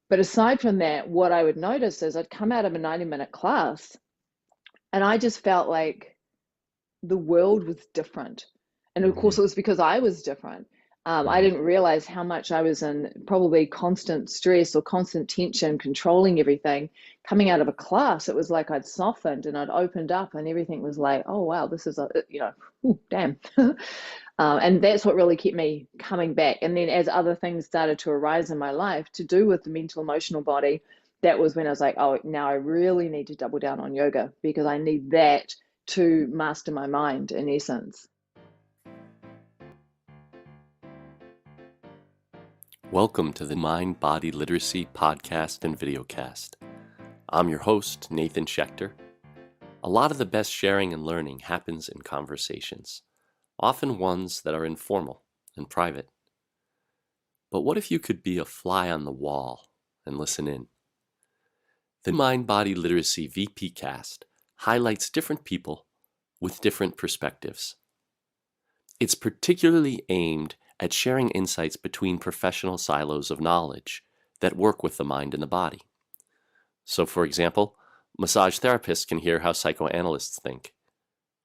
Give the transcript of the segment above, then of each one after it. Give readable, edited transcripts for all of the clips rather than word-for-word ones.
But aside from that, what I would notice is I'd come out of a 90-minute class and I just felt like the world was different. And of Hmm. course, it was because I was different. I Right. didn't realize how much I was in probably constant stress or constant tension, controlling everything. Coming out of a class, it was like I'd softened and I'd opened up, and everything was like, oh, wow, this is ooh, damn. And that's what really kept me coming back. And then as other things started to arise in my life to do with the mental, emotional body, that was when I was like, oh, now I really need to double down on yoga because I need that to master my mind in essence. Welcome to the Mind Body Literacy podcast and videocast. I'm your host, Nathan Schechter. A lot of the best sharing and learning happens in conversations, often ones that are informal and private. But what if you could be a fly on the wall and listen in? The Mind Body Literacy VP cast highlights different people with different perspectives. It's particularly aimed at sharing insights between professional silos of knowledge that work with the mind and the body. So, for example, massage therapists can hear how psychoanalysts think,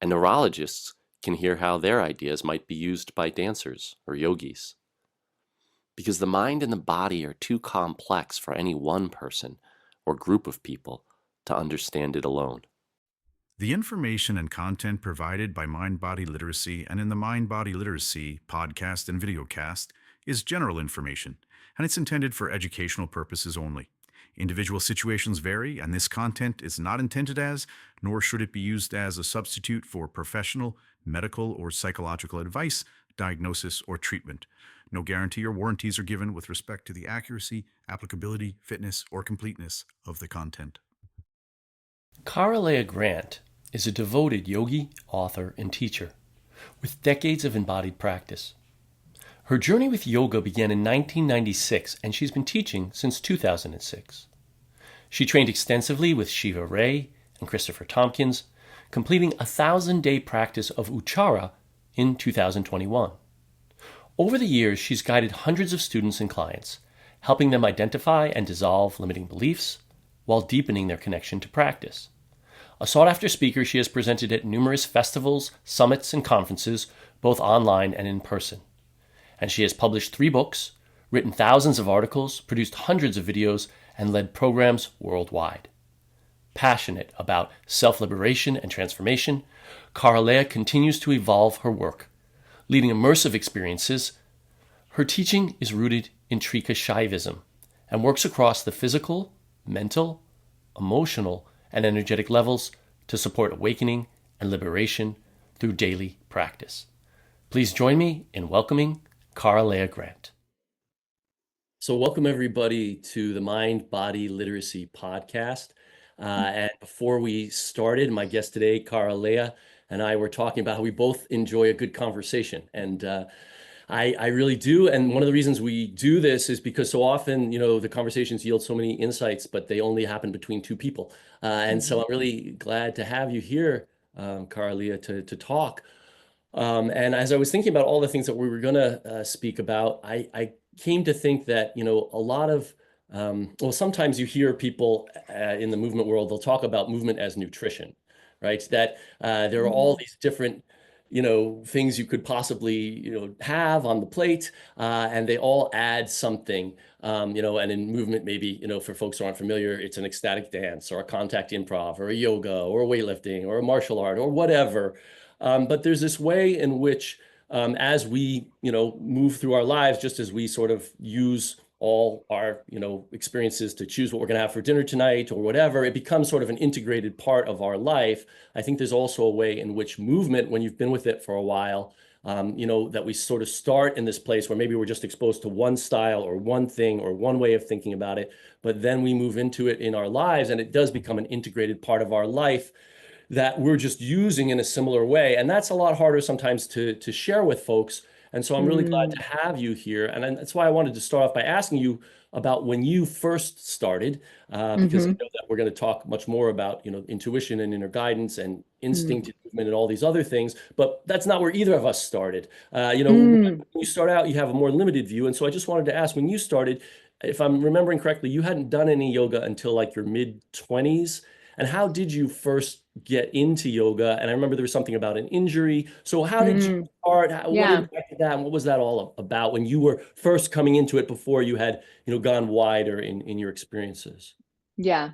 and neurologists can hear how their ideas might be used by dancers or yogis. Because the mind and the body are too complex for any one person or group of people to understand it alone. The information and content provided by Mind Body Literacy and in the Mind Body Literacy podcast and videocast is general information, and it's intended for educational purposes only. Individual situations vary, and this content is not intended as, nor should it be used as a substitute for professional, medical, or psychological advice, diagnosis, or treatment. No guarantee or warranties are given with respect to the accuracy, applicability, fitness, or completeness of the content. Kara-Leah Grant is a devoted yogi, author, and teacher with decades of embodied practice. Her journey with yoga began in 1996, and she's been teaching since 2006. She trained extensively with Shiva and Christopher Tompkins, completing a 1,000-day practice of Uchara in 2021. Over the years, she's guided hundreds of students and clients, helping them identify and dissolve limiting beliefs while deepening their connection to practice. A sought-after speaker, she has presented at numerous festivals, summits, and conferences, both online and in person. And she has published 3 books, written thousands of articles, produced hundreds of videos, and led programs worldwide. Passionate about self-liberation and transformation, Kara-Leah continues to evolve her work, leading immersive experiences. Her teaching is rooted in Shaivism and works across the physical, mental, emotional, and energetic levels to support awakening and liberation through daily practice. Please join me in welcoming Kara-Leah Grant. So welcome everybody to the Mind Body Literacy podcast. And before we started, my guest today, Kara-Leah, and I were talking about how we both enjoy a good conversation. And I really do. And one of the reasons we do this is because so often, the conversations yield so many insights, but they only happen between 2 people. And so Mhm. I'm really glad to have you here, Kara-Leah, to talk. And as I was thinking about all the things that we were going to speak about, I came to think that, a lot of, well, sometimes you hear people in the movement world, they'll talk about movement as nutrition, right? That there are all Mhm. these different, things you could possibly, have on the plate, and they all add something, and in movement, maybe, for folks who aren't familiar, it's an ecstatic dance or a contact improv or a yoga or a weightlifting or a martial art or whatever. But there's this way in which, as we, move through our lives, just as we sort of use all our, experiences to choose what we're going to have for dinner tonight or whatever, it becomes sort of an integrated part of our life. I think there's also a way in which movement, when you've been with it for a while, that we sort of start in this place where maybe we're just exposed to one style or one thing or one way of thinking about it, but then we move into it in our lives and it does become an integrated part of our life that we're just using in a similar way. And that's a lot harder sometimes to share with folks. And so I'm really glad Mm. to have you here. And that's why I wanted to start off by asking you about when you first started, because I Mhm. know that we're going to talk much more about, intuition and inner guidance and Mm. instinct and movement and all these other things. But that's not where either of us started. When Mm. you start out, you have a more limited view. And so I just wanted to ask, when you started, if I'm remembering correctly, you hadn't done any yoga until like your mid-20s. And how did you first get into yoga? And I remember there was something about an injury. So how did you Mm, start? What yeah, impacted that? And what was that all about when you were first coming into it before you had, gone wider in your experiences? yeah.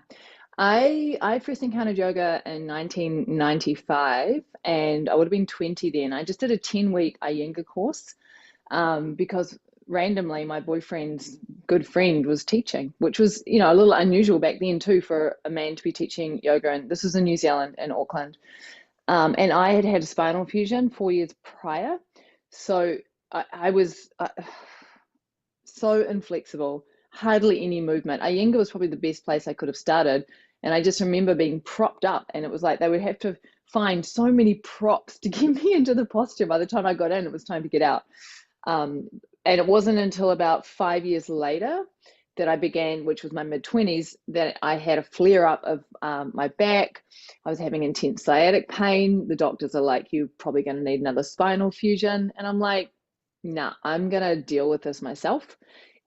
I first encountered yoga in 1995, and I would have been 20 then. I just did a 10-week Iyengar course because randomly my boyfriend's good friend was teaching, which was, a little unusual back then too for a man to be teaching yoga. And this was in New Zealand, in Auckland. And I had had a spinal fusion 4 years prior. So I was so inflexible, hardly any movement. Iyengar was probably the best place I could have started. And I just remember being propped up, and it was like they would have to find so many props to get me into the posture. By the time I got in, it was time to get out. Um, and it wasn't until about 5 years later that I began, which was my mid 20s, that I had a flare up of my back. I was having intense sciatic pain. The doctors are like, "You're probably going to need another spinal fusion." And I'm like, "Nah, I'm going to deal with this myself."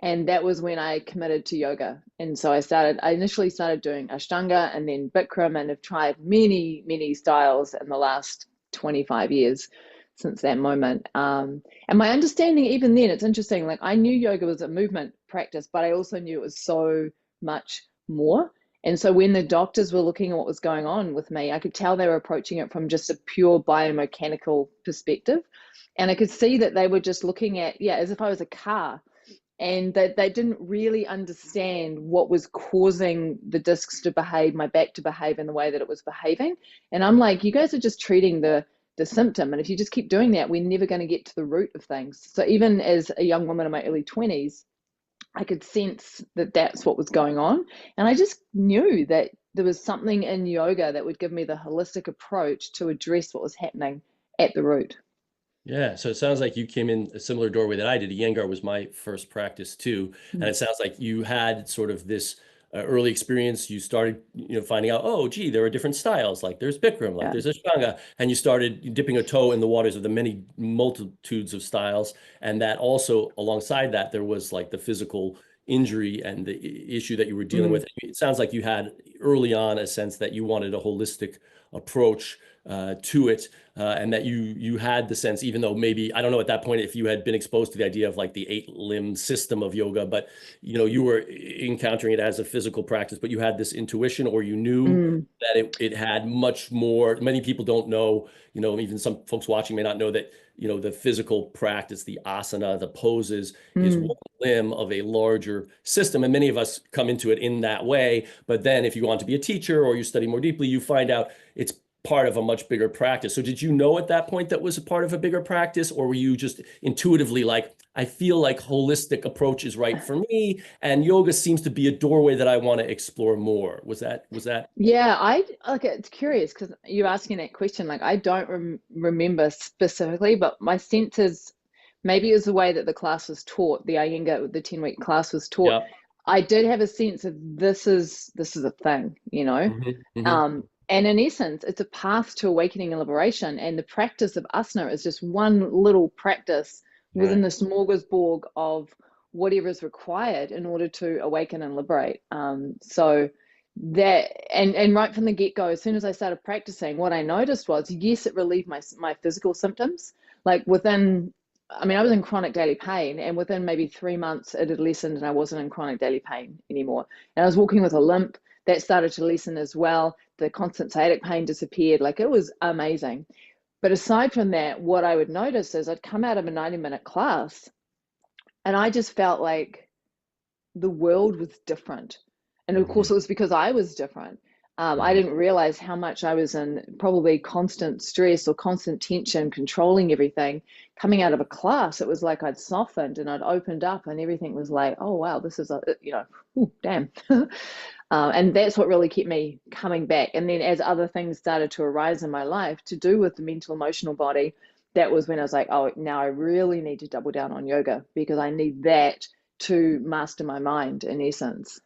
And that was when I committed to yoga. And so I initially started doing Ashtanga and then Bikram, and have tried many, many styles in the last 25 years since that moment. And my understanding, even then, it's interesting. Like, I knew yoga was a movement practice, but I also knew it was so much more. And so when the doctors were looking at what was going on with me, I could tell they were approaching it from just a pure biomechanical perspective. And I could see that they were just looking at, yeah, as if I was a car, and that they didn't really understand what was causing the discs to behave, my back to behave in the way that it was behaving. And I'm like, you guys are just treating the symptom, and if you just keep doing that, we're never going to get to the root of things. So even as a young woman in my early 20s, I could sense that that's what was going on. And I just knew that there was something in yoga that would give me the holistic approach to address what was happening at the root. Yeah, so it sounds like you came in a similar doorway that I did. Iyengar was my first practice too, and Mm. it sounds like you had sort of this early experience. You started, finding out, oh, gee, there are different styles. Like there's Bikram, like Yeah. there's Ashtanga, and you started dipping a toe in the waters of the many multitudes of styles. And that also, alongside that, there was like the physical injury and the issue that you were dealing Mm. with. It sounds like you had early on a sense that you wanted a holistic approach to it, and that you had the sense, even though maybe I don't know at that point if you had been exposed to the idea of like the 8 limb system of yoga, but you were encountering it as a physical practice, but you had this intuition, or you knew Mm. that it had much more. Many people don't know, even some folks watching may not know that the physical practice, the asana, the poses, is one Mm. limb of a larger system, and many of us come into it in that way. But then if you want to be a teacher or you study more deeply, you find out it's part of a much bigger practice. So did you know at that point that was a part of a bigger practice, or were you just intuitively like, I feel like holistic approach is right for me, and yoga seems to be a doorway that I want to explore more? Was that? Yeah, I like it's curious because you're asking that question. Like, I don't remember specifically, but my sense is maybe it was the way that the class was taught, the Iyengar, the 10-week class was taught. Yeah. I did have a sense of this is a thing, you know. Hmm. Hmm. And in essence, it's a path to awakening and liberation. And the practice of asana is just one little practice within Right. the smorgasbord of whatever is required in order to awaken and liberate. So that and right from the get-go, as soon as I started practicing, what I noticed was, yes, it relieved my physical symptoms. Like within, I mean, I was in chronic daily pain, and within maybe 3 months it had lessened and I wasn't in chronic daily pain anymore. And I was walking with a limp that started to lessen as well. The constant sciatic pain disappeared. Like, it was amazing. But aside from that, what I would notice is I'd come out of a 90-minute class and I just felt like the world was different. And of Hmm. course, it was because I was different. I Hmm. didn't realize how much I was in probably constant stress or constant tension, controlling everything. Coming out of a class, it was like I'd softened and I'd opened up, and everything was like, oh, wow, this is ooh, damn. And that's what really kept me coming back. And then as other things started to arise in my life to do with the mental, emotional body, that was when I was like, oh, now I really need to double down on yoga because I need that to master my mind in essence.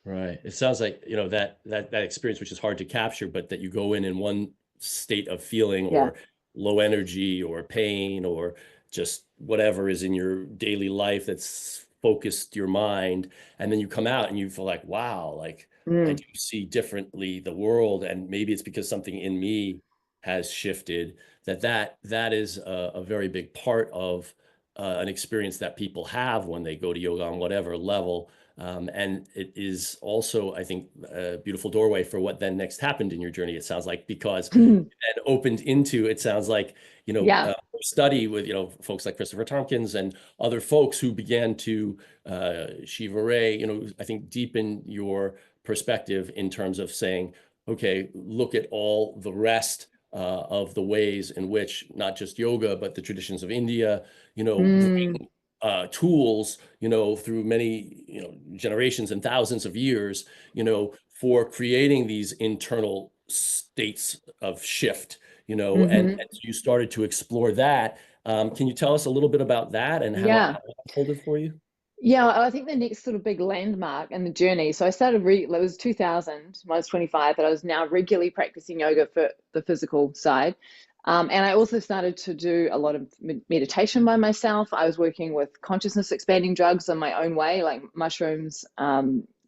Right. It sounds like, that experience, which is hard to capture, but that you go in one state of feeling, Yeah. or low energy or pain or just whatever is in your daily life that's focused your mind, and then you come out and you feel like, wow, like I Mm. do see differently the world, and maybe it's because something in me has shifted. That is a very big part of an experience that people have when they go to yoga on whatever level. And it is also, I think, a beautiful doorway for what then next happened in your journey, it sounds like, because it opened into, it sounds like, Yeah. study with, folks like Christopher Tompkins and other folks who began to, Shiva Ray, I think deepen your perspective in terms of saying, okay, look at all the rest of the ways in which not just yoga, but the traditions of India, Mm. bring tools, through many, generations and thousands of years, for creating these internal states of shift, and Hmm. as you started to explore that, can you tell us a little bit about that and how Yeah. it unfolded for you? Yeah, I think the next sort of big landmark in the journey. So I started, it was 2000 when I was 25, but I was now regularly practicing yoga for the physical side. And I also started to do a lot of meditation by myself. I was working with consciousness expanding drugs in my own way, like mushrooms,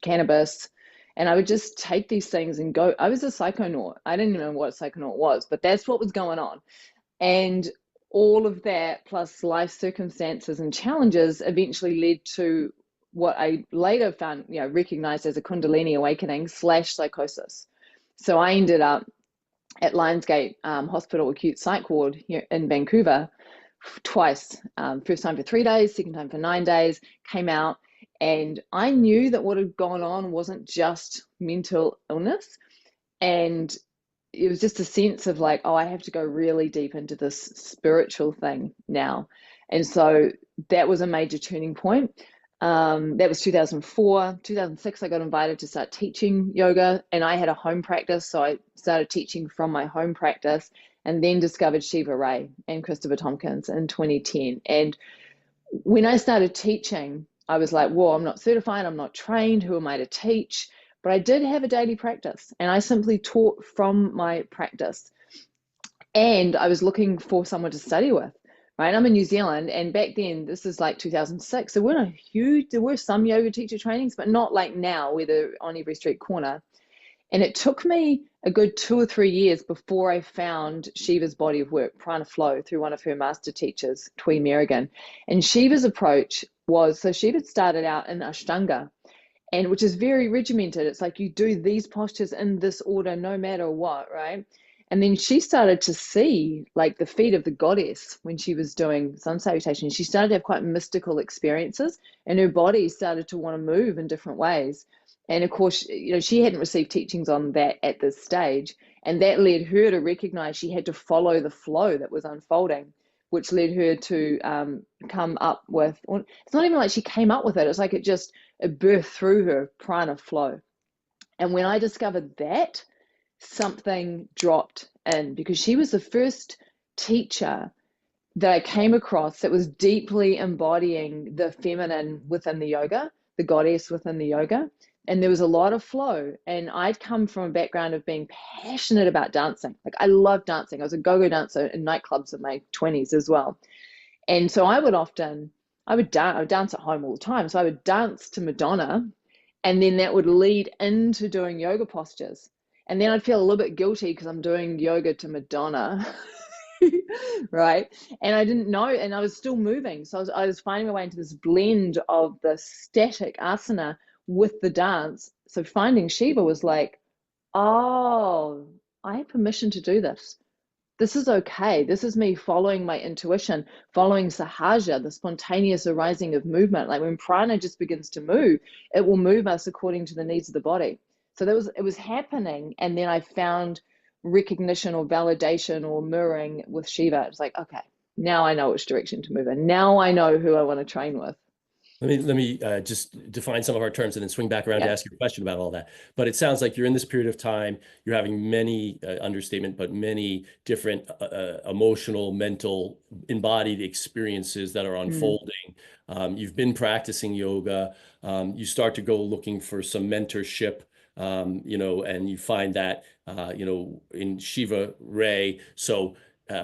cannabis. And I would just take these things and go. I was a psychonaut. I didn't even know what a psychonaut was, but that's what was going on. And all of that, plus life circumstances and challenges, eventually led to what I later found, recognized as a Kundalini awakening slash psychosis. So I ended up at Lionsgate Hospital acute psych ward here in Vancouver twice. First time for 3 days, second time for 9 days. Came out, and I knew that what had gone on wasn't just mental illness, and it was just a sense of like, oh, I have to go really deep into this spiritual thing now. And so that was a major turning point. That was 2004. 2006, I got invited to start teaching yoga, and I had a home practice. So I started teaching from my home practice and then discovered Shiva Ray and Christopher Tompkins in 2010. And when I started teaching, I was like, whoa, I'm not certified, I'm not trained, who am I to teach? But I did have a daily practice, and I simply taught from my practice. And I was looking for someone to study with, right? I'm in New Zealand, and back then, this is like 2006, there were some yoga teacher trainings, but not like now, where they're on every street corner. And it took me a good 2 or 3 years before I found Shiva's body of work, Prana Flow, through one of her master teachers, Twee Merrigan. And Shiva's approach was, so Shiva started out in Ashtanga, and which is very regimented. It's like you do these postures in this order no matter what, right? And then she started to see like the feet of the goddess when she was doing sun salutation. She started to have quite mystical experiences, and her body started to want to move in different ways. And of course, she hadn't received teachings on that at this stage, and that led her to recognize she had to follow the flow that was unfolding, which led her to come up with. Well, it's not even like she came up with it. It's like it birthed through her prana flow. And when I discovered that, something dropped in, because she was the first teacher that I came across that was deeply embodying the feminine within the yoga, the goddess within the yoga. And there was a lot of flow. And I'd come from a background of being passionate about dancing. Like I loved dancing. I was a go-go dancer in nightclubs in my 20s as well. And so I would dance at home all the time. So I would dance to Madonna, and then that would lead into doing yoga postures. And then I'd feel a little bit guilty because I'm doing yoga to Madonna. Right. And I didn't know, and I was still moving. So I was finding my way into this blend of the static asana with the dance. So finding Shiva was like, oh, I have permission to do this. This is okay. This is me following my intuition, following sahaja, the spontaneous arising of movement. Like when prana just begins to move, it will move us according to the needs of the body. So it was happening. And then I found recognition or validation or mirroring with Shiva. It's like, okay, now I know which direction to move in. Now I know who I want to train with. Let me just define some of our terms and then swing back around to Yeah. ask you a question about all that. But it sounds like you're in this period of time, you're having many, understatement, but many different emotional, mental, embodied experiences that are Mm. unfolding. You've been practicing yoga. You start to go looking for some mentorship, and you find that, in Shiva Ray. So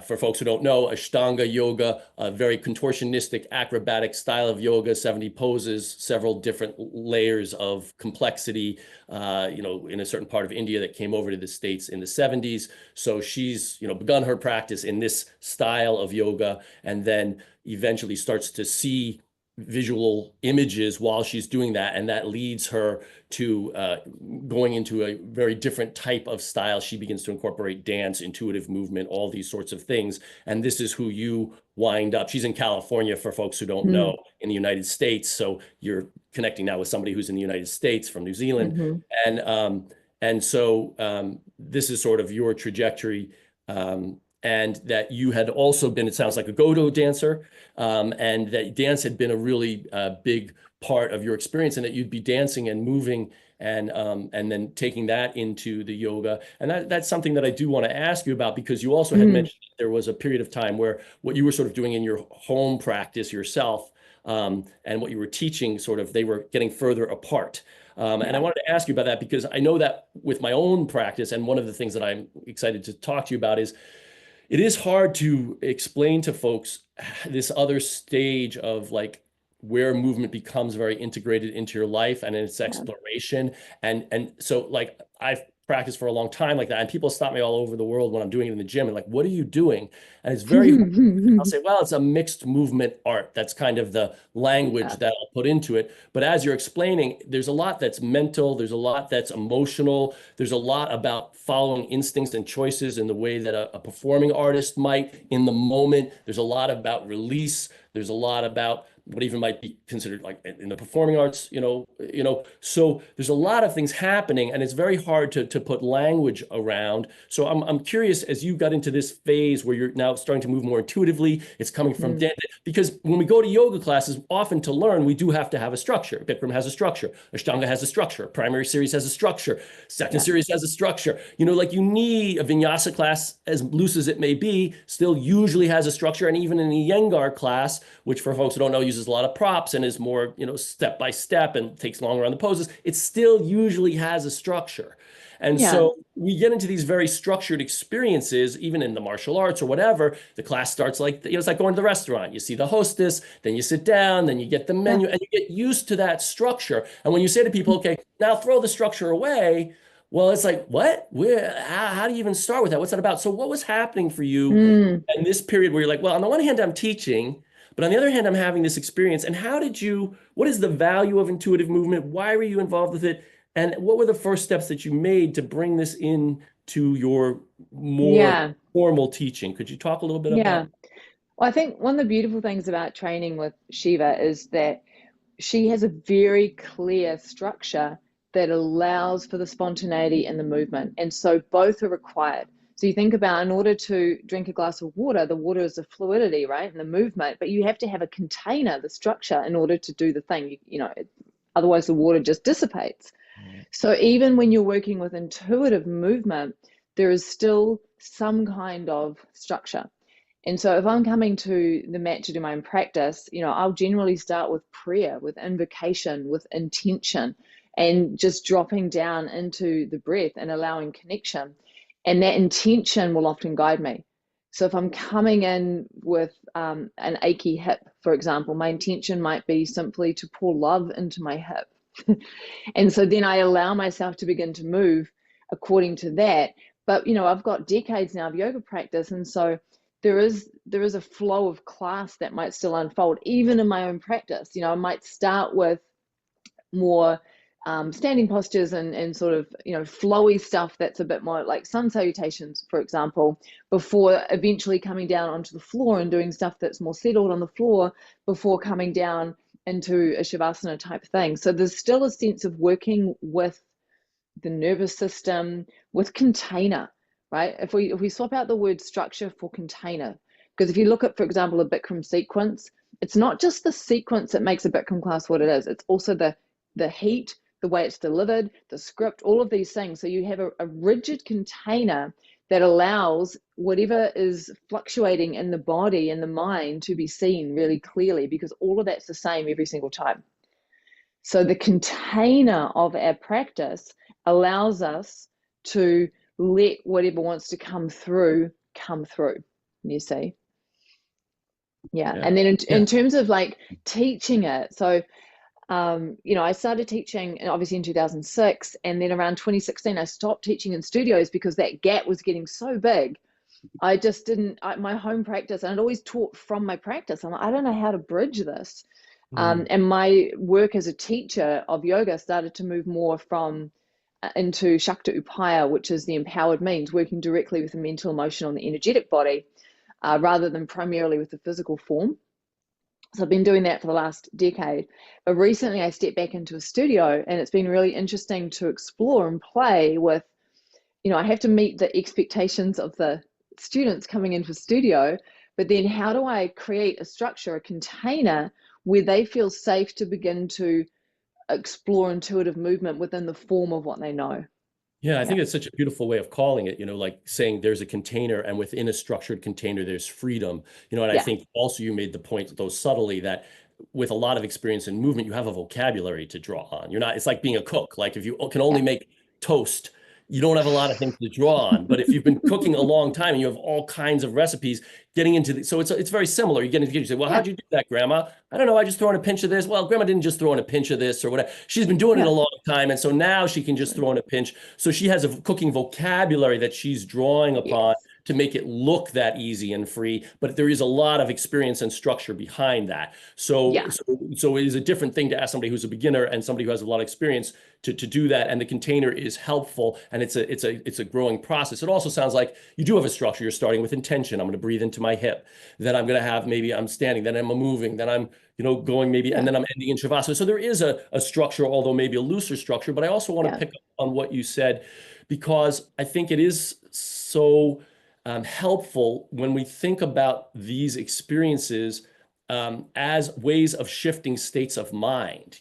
for folks who don't know, Ashtanga yoga, a very contortionistic, acrobatic style of yoga, 70 poses, several different layers of complexity, in a certain part of India that came over to the States in the 70s. So she's, begun her practice in this style of yoga, and then eventually starts to see visual images while she's doing that, and that leads her to going into a very different type of style. She begins to incorporate dance, intuitive movement, all these sorts of things, and this is who you wind up. She's in California, for folks who don't know, in the United States, so you're connecting now with somebody who's in the United States from New Zealand. And so this is sort of your trajectory, and that you had also been, it sounds like, a go-go dancer, and that dance had been a really big part of your experience, and that you'd be dancing and moving, and then taking that into the yoga. And that's something that I do want to ask you about, because you also had mentioned that there was a period of time where what you were sort of doing in your home practice yourself, and what you were teaching, sort of, they were getting further apart. And I wanted to ask you about that, because I know that with my own practice, and one of the things that I'm excited to talk to you about is, it is hard to explain to folks this other stage of, like, where movement becomes very integrated into your life and in its exploration. And so, like, I've practiced for a long time like that, and people stop me all over the world when I'm doing it in the gym and like, what are you doing? And it's very hard. I'll say, well, it's a mixed movement art. That's kind of the language that I'll put into it. But as you're explaining, there's a lot that's mental, there's a lot that's emotional, there's a lot about following instincts and choices in the way that a performing artist might in the moment. There's a lot about release. There's a lot about what even might be considered, like, in the performing arts, so there's a lot of things happening, and it's very hard to put language around. So I'm curious, as you got into this phase where you're now starting to move more intuitively, it's coming from because when we go to yoga classes, often to learn, we do have to have a structure. Bikram has a structure, Ashtanga has a structure, primary series has a structure, second series has a structure. Like, you need a vinyasa class, as loose as it may be, still usually has a structure. And even in a Iyengar class, which for folks who don't know uses a lot of props and is more, step by step and takes longer on the poses, it still usually has a structure. And so we get into these very structured experiences, even in the martial arts or whatever. The class starts like, it's like going to the restaurant. You see the hostess, then you sit down, then you get the menu, and you get used to that structure. And when you say to people, okay, now throw the structure away, well, it's like, what? How do you even start with that? What's that about? So what was happening for you in this period where you're like, well, on the one hand, I'm teaching, but on the other hand, I'm having this experience. And what is the value of intuitive movement? Why were you involved with it? And what were the first steps that you made to bring this in to your more formal teaching? Could you talk a little bit about? Well, I think one of the beautiful things about training with Shiva is that she has a very clear structure that allows for the spontaneity and the movement. And so both are required. So you think about, in order to drink a glass of water, the water is the fluidity, right? And the movement, but you have to have a container, the structure, in order to do the thing, otherwise the water just dissipates. So even when you're working with intuitive movement, there is still some kind of structure. And so if I'm coming to the mat to do my own practice, I'll generally start with prayer, with invocation, with intention, and just dropping down into the breath and allowing connection. And that intention will often guide me. So if I'm coming in with an achy hip, for example, my intention might be simply to pour love into my hip. And so then I allow myself to begin to move according to that. But, I've got decades now of yoga practice. And so there is a flow of class that might still unfold, even in my own practice. I might start with more standing postures and sort of, flowy stuff that's a bit more like sun salutations, for example, before eventually coming down onto the floor and doing stuff that's more settled on the floor before coming down into a Shavasana type thing. So there's still a sense of working with the nervous system, with container, right? If we swap out the word structure for container, because if you look at, for example, a Bikram sequence, it's not just the sequence that makes a Bikram class what it is. It's also the heat, the way it's delivered, the script, all of these things. So you have a rigid container that allows whatever is fluctuating in the body and the mind to be seen really clearly, because all of that's the same every single time. So the container of our practice allows us to let whatever wants to come through, come through. you see. Yeah. Yeah. And then Yeah. in terms of like teaching it, so I started teaching obviously in 2006, and then around 2016 I stopped teaching in studios because that gap was getting so big. I just didn't, my home practice, and I'd always taught from my practice. I'm like, I don't know how to bridge this. And my work as a teacher of yoga started to move more from into Shakti Upaya, which is the empowered means, working directly with the mental, emotional, and the energetic body, rather than primarily with the physical form. So I've been doing that for the last decade. But recently I stepped back into a studio, and it's been really interesting to explore and play with, I have to meet the expectations of the students coming into studio, but then how do I create a structure, a container where they feel safe to begin to explore intuitive movement within the form of what they know? Yeah, I Yeah. think it's such a beautiful way of calling it, like saying there's a container, and within a structured container, there's freedom. And I Yeah. think also you made the point, though subtly, that with a lot of experience in movement, you have a vocabulary to draw on. It's like being a cook. Like if you can only Yeah. make toast, you don't have a lot of things to draw on. But if you've been cooking a long time and you have all kinds of recipes, getting into so it's very similar. You get into you say, well, Yeah. how'd you do that, Grandma? I don't know. I just throw in a pinch of this. Well, Grandma didn't just throw in a pinch of this or whatever. She's been doing it Yeah. a long time, and so now she can just throw in a pinch. So she has a cooking vocabulary that she's drawing upon Yes. to make it look that easy and free, but there is a lot of experience and structure behind that. So, Yeah. so it is a different thing to ask somebody who's a beginner and somebody who has a lot of experience to do that. And the container is helpful, and it's a growing process. It also sounds like you do have a structure. You're starting with intention. I'm going to breathe into my hip. Then I'm going to have, maybe I'm standing. Then I'm moving. Then I'm going maybe, and Yeah. then I'm ending in Shavasana. So there is a structure, although maybe a looser structure. But I also want to Yeah. pick up on what you said, because I think it is so helpful when we think about these experiences as ways of shifting states of mind,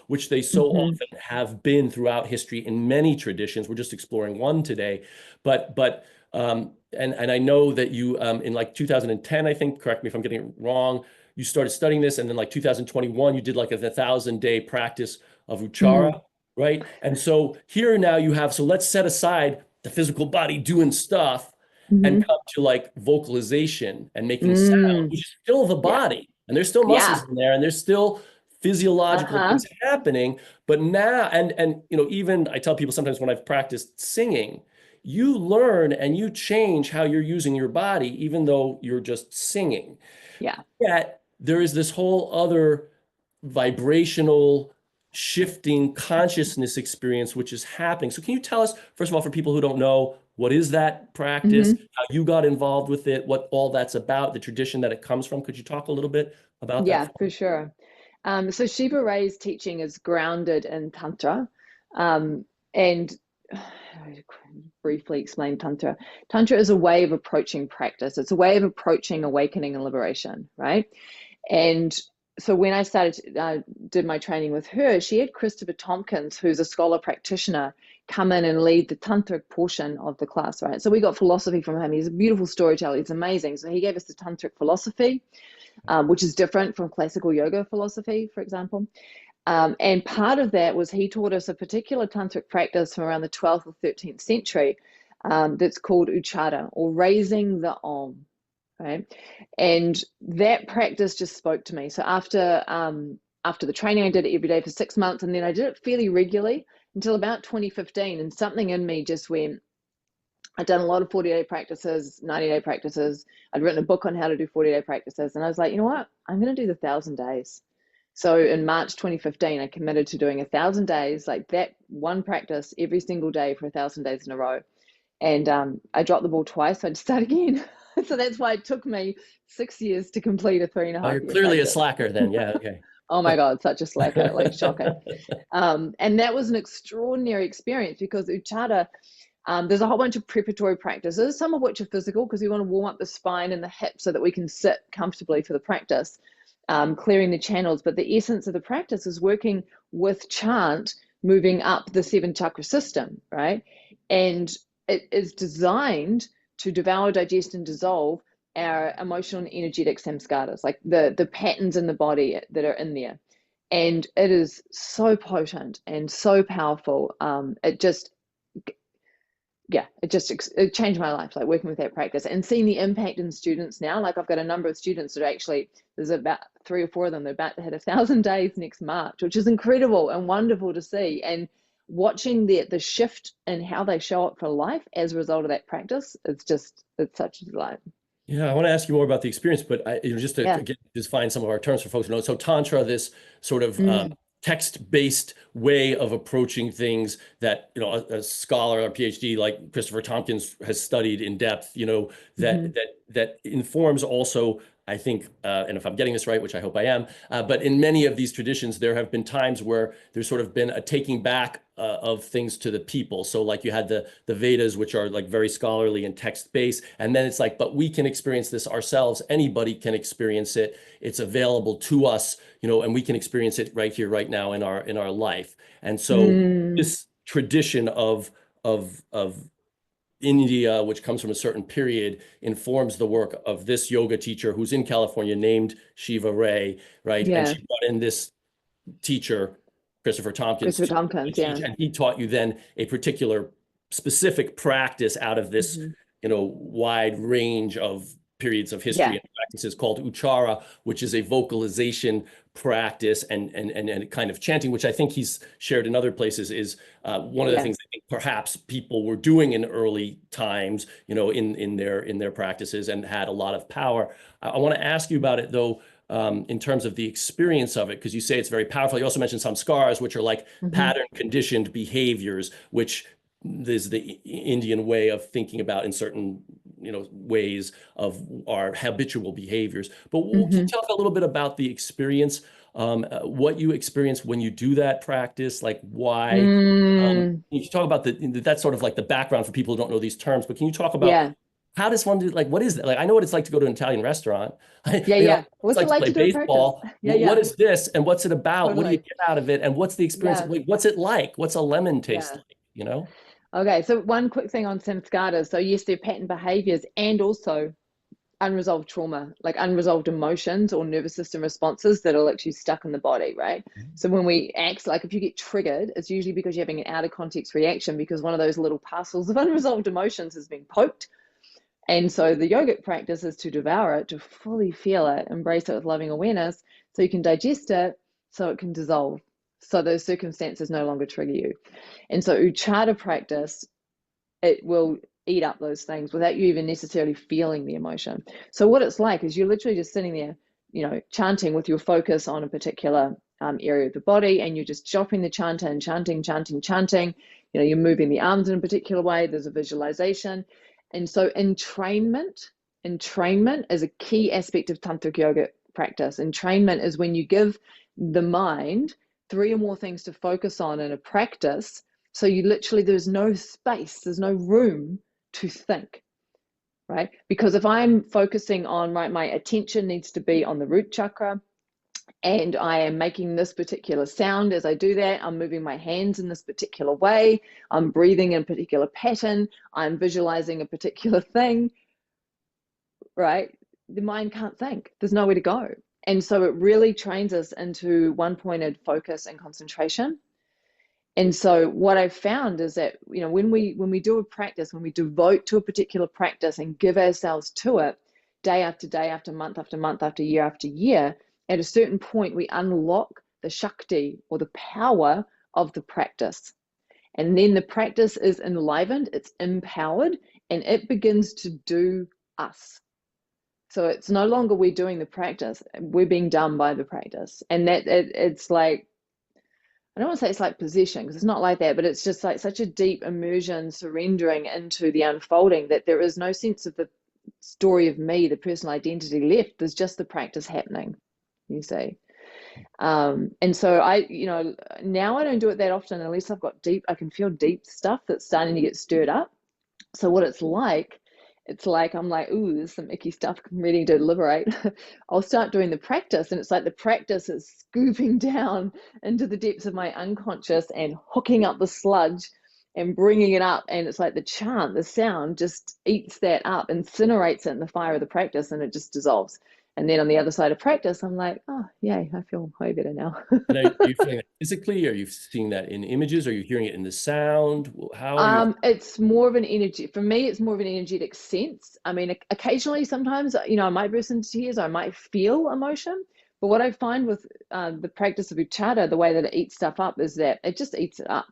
which they so Mm-hmm. often have been throughout history in many traditions. We're just exploring one today, and I know that you in like 2010, I think, correct me if I'm getting it wrong, you started studying this, and then like 2021, you did like a 1,000-day practice of Mm-hmm. Uchara, right? And so here now you have, so let's set aside the physical body doing stuff and Mm-hmm. come to like vocalization and making sound, Mm. which is still the Yeah. body. And there's still Yeah. muscles in there, and there's still physiological Uh-huh. things happening. But now, and even I tell people sometimes when I've practiced singing, you learn and you change how you're using your body, even though you're just singing. Yeah. Yet there is this whole other vibrational shifting consciousness experience which is happening. So can you tell us, first of all, for people who don't know, what is that practice, Mm-hmm. how you got involved with it, what all that's about, the tradition that it comes from? Could you talk a little bit about that Yeah, for for sure. So Shiva Ray's teaching is grounded in Tantra. And briefly explain Tantra. Tantra is a way of approaching practice. It's a way of approaching awakening and liberation, right? And so when I started, did my training with her, she had Christopher Tompkins, who's a scholar practitioner, come in and lead the tantric portion of the class, right? So we got philosophy from him. He's a beautiful storyteller. He's amazing. So he gave us the tantric philosophy, which is different from classical yoga philosophy, for example. And part of that was he taught us a particular tantric practice from around the 12th or 13th century that's called uchara, or raising the om, right? And that practice just spoke to me. So after the training, I did it every day for 6 months, and then I did it fairly regularly until about 2015. And something in me just went, I'd done a lot of 40-day practices, 90-day practices. I'd written a book on how to do 40-day practices. And I was like, you know what? I'm going to do the 1,000 days. So in March 2015, I committed to doing 1,000 days, like that one practice every single day for 1,000 days in a row. And I dropped the ball twice, so I had to start again. So that's why it took me 6 years to complete a three and a Oh, half you're year clearly a practice. slacker then. Yeah, okay. Oh my God, such a slacker, like shocking. And that was an extraordinary experience because Uchada, there's a whole bunch of preparatory practices, some of which are physical because we want to warm up the spine and the hips so that we can sit comfortably for the practice, clearing the channels. But the essence of the practice is working with chant, moving up the seven chakra system, right? And it is designed to devour, digest, and dissolve our emotional and energetic samskaras, like the patterns in the body that are in there. And it is so potent and so powerful. It just yeah, it changed my life, like working with that practice and seeing the impact in students now. Like I've got a number of students that are actually, there's about 3 or 4 of them that are about to hit 1,000 days next March, which is incredible and wonderful to see. And watching the shift in how they show up for life as a result of that practice, it's such a delight. Yeah, I want to ask you more about the experience, but just to Yeah. again, just find some of our terms for folks to know. So Tantra, this sort of Mm, text-based way of approaching things that, a scholar or PhD like Christopher Tompkins has studied in depth, hmm that informs also, I think, and if I'm getting this right, which I hope I am, but in many of these traditions, there have been times where there's sort of been a taking back of things to the people. So like you had the Vedas, which are like very scholarly and text-based, and then it's like, but we can experience this ourselves. Anybody can experience it. It's available to us, and we can experience it right here, right now in our life. And so mm, this tradition of India, which comes from a certain period, informs the work of this yoga teacher who's in California named Shiva Ray, right? And yeah. she brought in this teacher, Christopher Tompkins, Christopher to Tompkins, teach, yeah. and he taught you then a particular specific practice out of this, hmm wide range of periods of history Yeah. and practices called uchara, which is a vocalization practice and kind of chanting, which I think he's shared in other places, is one of the Yeah. things I think perhaps people were doing in early times, in their practices and had a lot of power. I want to ask you about it though, in terms of the experience of it, because you say it's very powerful. You also mentioned some scars, which are like hmm pattern conditioned behaviors, which is the Indian way of thinking about in certain, ways of our habitual behaviors. But can you hmm talk a little bit about the experience, what you experience when you do that practice, like why? Mm, You talk about that's sort of like the background for people who don't know these terms, but can you talk about yeah. how does one do, like, what is that? Like, I know what it's like to go to an Italian restaurant. Yeah. You know, Yeah. it's What's it like to like play to do a practice? baseball. Yeah. What Yeah. is this and what's it about? What do you Totally. get out of it? And what's the experience? Yeah. Like, what's it like? What's a lemon taste Yeah. like, you know? Okay. So one quick thing on samskaras. So yes, they're pattern behaviors and also unresolved trauma, like unresolved emotions or nervous system responses that are actually stuck in the body, right? So when we act, like if you get triggered, it's usually because you're having an out of context reaction because one of those little parcels of unresolved emotions has been poked. And so the yogic practice is to devour it, to fully feel it, embrace it with loving awareness, so you can digest it, so it can dissolve, so those circumstances no longer trigger you. And so Uchata practice, it will eat up those things without you even necessarily feeling the emotion. So what it's like is you're literally just sitting there, chanting with your focus on a particular area of the body, and you're just dropping the chant in, chanting, chanting, chanting. You're moving the arms in a particular way. There's a visualization, and so entrainment is a key aspect of tantric yoga practice. Entrainment is when you give the mind 3 or more things to focus on in a practice, so you literally, there's no space, there's no room to think, right? Because if I'm focusing on, right, my attention needs to be on the root chakra, and I am making this particular sound as I do that, I'm moving my hands in this particular way, I'm breathing in a particular pattern, I'm visualizing a particular thing, right? The mind can't think, there's nowhere to go. And so it really trains us into one-pointed focus and concentration. And so what I've found is that, when we do a practice, when we devote to a particular practice and give ourselves to it day after day, after month after month, after year, at a certain point, we unlock the Shakti or the power of the practice. And then the practice is enlivened, it's empowered, and it begins to do us. So it's no longer we're doing the practice, we're being done by the practice. And it's like, I don't want to say it's like possession, because it's not like that, but it's just like such a deep immersion, surrendering into the unfolding, that there is no sense of the story of me, the personal identity left. There's just the practice happening, you see. And so now I don't do it that often unless I've got I can feel deep stuff that's starting to get stirred up. So what it's like I'm like, ooh, there's some icky stuff I'm ready to liberate. I'll start doing the practice, and it's like the practice is scooping down into the depths of my unconscious and hooking up the sludge and bringing it up. And it's like the chant, the sound just eats that up, incinerates it in the fire of the practice, and it just dissolves. And then on the other side of practice, I'm like, oh, yay, I feel way better now. And are you feeling that physically? Are you seeing that in images? Are you hearing it in the sound? How are you? It's more of an energy. For me, it's more of an energetic sense. I mean, occasionally, sometimes, I might burst into tears, I might feel emotion. But what I find with the practice of Uchata, the way that it eats stuff up is that it just eats it up.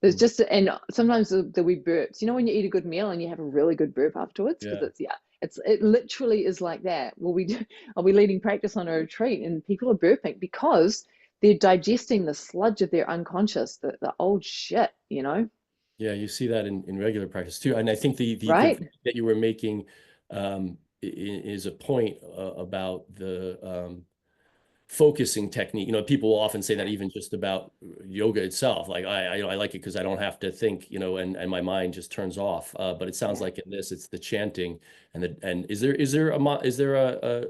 There's just, and sometimes there'll be burps. When you eat a good meal and you have a really good burp afterwards, because Yeah. it literally is like that. I'll be leading practice on a retreat and people are burping because they're digesting the sludge of their unconscious, the old shit, Yeah, you see that in regular practice too. And I think the right? point that you were making is a point about the focusing technique. People will often say that even just about yoga itself. Like I like it because I don't have to think, and my mind just turns off. But it sounds Yeah. like in this, it's the chanting and is there a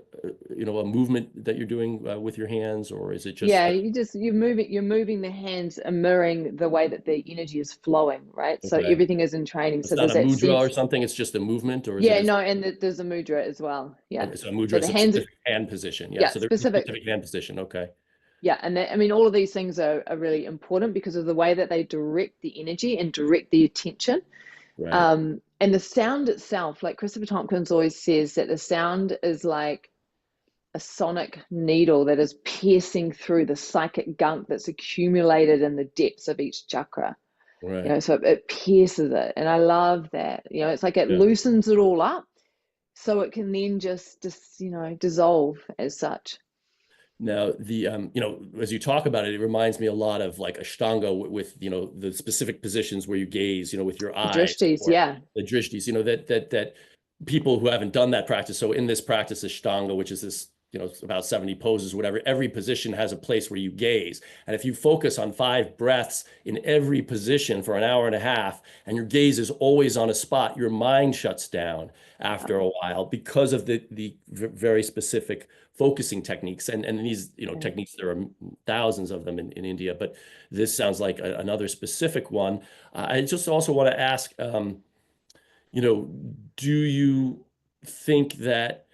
movement that you're doing with your hands, or is it just Yeah, like you're moving the hands and mirroring the way that the energy is flowing, right? So okay, everything is in training. it's So not there's a that mudra or sense. something, it's just a movement, or is it Yeah, a no, and there's a mudra as well. Yeah. okay, so a mudra So is the a hands, specific hand position. Yeah, yeah, so there's a specific. specific hand position. Okay. Yeah, and I mean, all of these things are really important because of the way that they direct the energy and direct the attention. Right. And the sound itself, like Christopher Tompkins always says, that the sound is like a sonic needle that is piercing through the psychic gunk that's accumulated in the depths of each chakra. Right. So it pierces it, and I love that. It's like it Yeah. loosens it all up, so it can then just dissolve as such. Now, as you talk about it, it reminds me a lot of like Ashtanga with, the specific positions where you gaze, with your The eyes, drishtis, or yeah. the drishtis, that people who haven't done that practice. So in this practice, Ashtanga, which is this, it's about 70 poses, whatever, every position has a place where you gaze. And if you focus on 5 breaths in every position for an hour and a half, and your gaze is always on a spot, your mind shuts down after a while because of the very specific focusing techniques. And these, techniques, there are thousands of them in India, but this sounds like another specific one. I just also want to ask, do you think that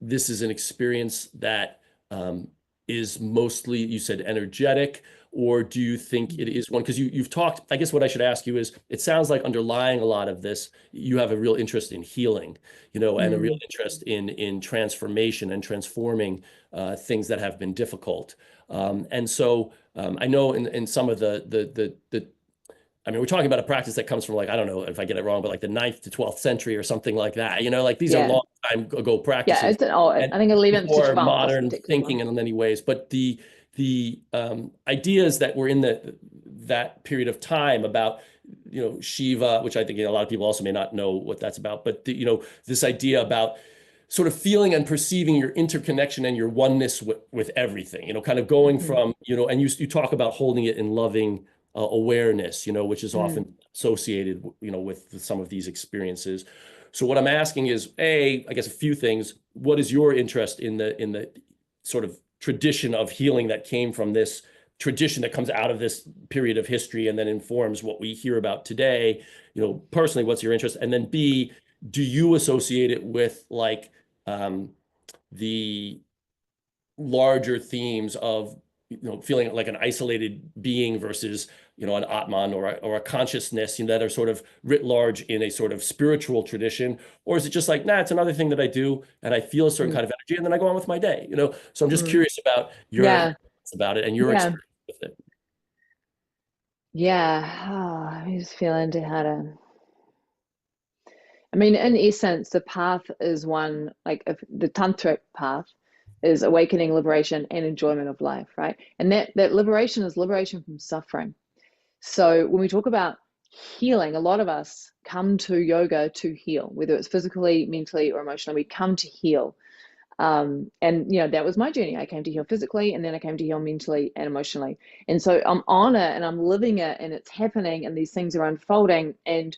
this is an experience that is mostly, you said, energetic, or do you think it is one? Because you've talked, I guess what I should ask you is, it sounds like underlying a lot of this, you have a real interest in healing, and a real interest in transformation and transforming things that have been difficult. And so I know in some of the I mean, we're talking about a practice that comes from, like, I don't know if I get it wrong, but like the 9th to 12th century or something like that. Like these are Yeah. long time ago Yeah, practices, I and think 11th to before 12th is modern particularly thinking one. in many ways. But the ideas that were in that period of time about Shiva, which I think a lot of people also may not know what that's about, but this idea about sort of feeling and perceiving your interconnection and your oneness with everything, kind of going from, and you talk about holding it in loving awareness, which is often associated, with some of these experiences. So what I'm asking is, I guess a few things. What is your interest in the sort of tradition of healing that came from this tradition that comes out of this period of history and then informs what we hear about today? Personally, what's your interest? And then B, do you associate it with like the larger themes of feeling like an isolated being versus an Atman or a consciousness that are sort of writ large in a sort of spiritual tradition? Or is it just like, nah, it's another thing that I do and I feel a certain kind of energy and then I go on with my day? So I'm just curious about Yeah, about it and your yeah, experience with it. yeah. I'm just feeling to how to. I mean, in essence, the path is one, like if the tantric path is awakening, liberation, and enjoyment of life, right? And that liberation is liberation from suffering. So when we talk about healing, a lot of us come to yoga to heal, whether it's physically, mentally, or emotionally. We come to heal. And that was my journey. I came to heal physically, and then I came to heal mentally and emotionally. And so I'm on it and I'm living it, and it's happening, and these things are unfolding. And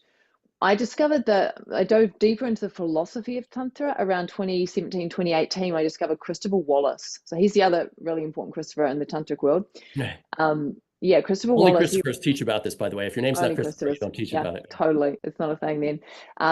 I discovered that I dove deeper into the philosophy of Tantra around 2017, 2018. I discovered Christopher Wallace. So he's the other really important Christopher in the Tantric world. Yeah. Yeah, Christopher Only Wallace. Christophers teach about this, by the way. If your name's not Only Christopher, you Christopher's. don't teach Yeah, about it. totally. It's not a thing then.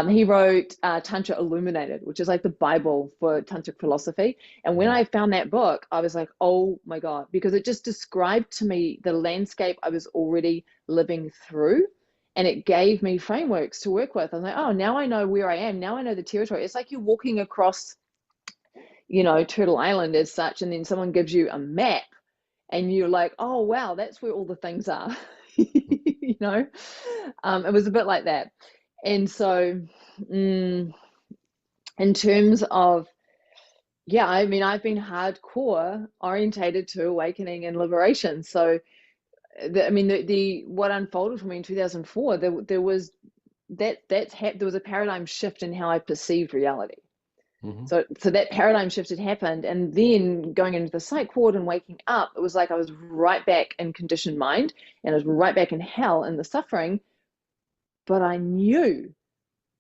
He wrote Tantra Illuminated, which is like the Bible for tantric philosophy. And when I found that book, I was like, oh my God, because it just described to me the landscape I was already living through. And it gave me frameworks to work with. I was like, oh, now I know where I am. Now I know the territory. It's like you're walking across, Turtle Island as such, and then someone gives you a map and you're like, oh wow, that's where all the things are. It was a bit like that. And so in terms of, yeah, I mean, I've been hardcore orientated to awakening and liberation. So the what unfolded for me in 2004, there was there was a paradigm shift in how I perceived reality. Mm-hmm. So that paradigm shift had happened, and then going into the psych ward and waking up, it was like I was right back in conditioned mind, and I was right back in hell and the suffering. But I knew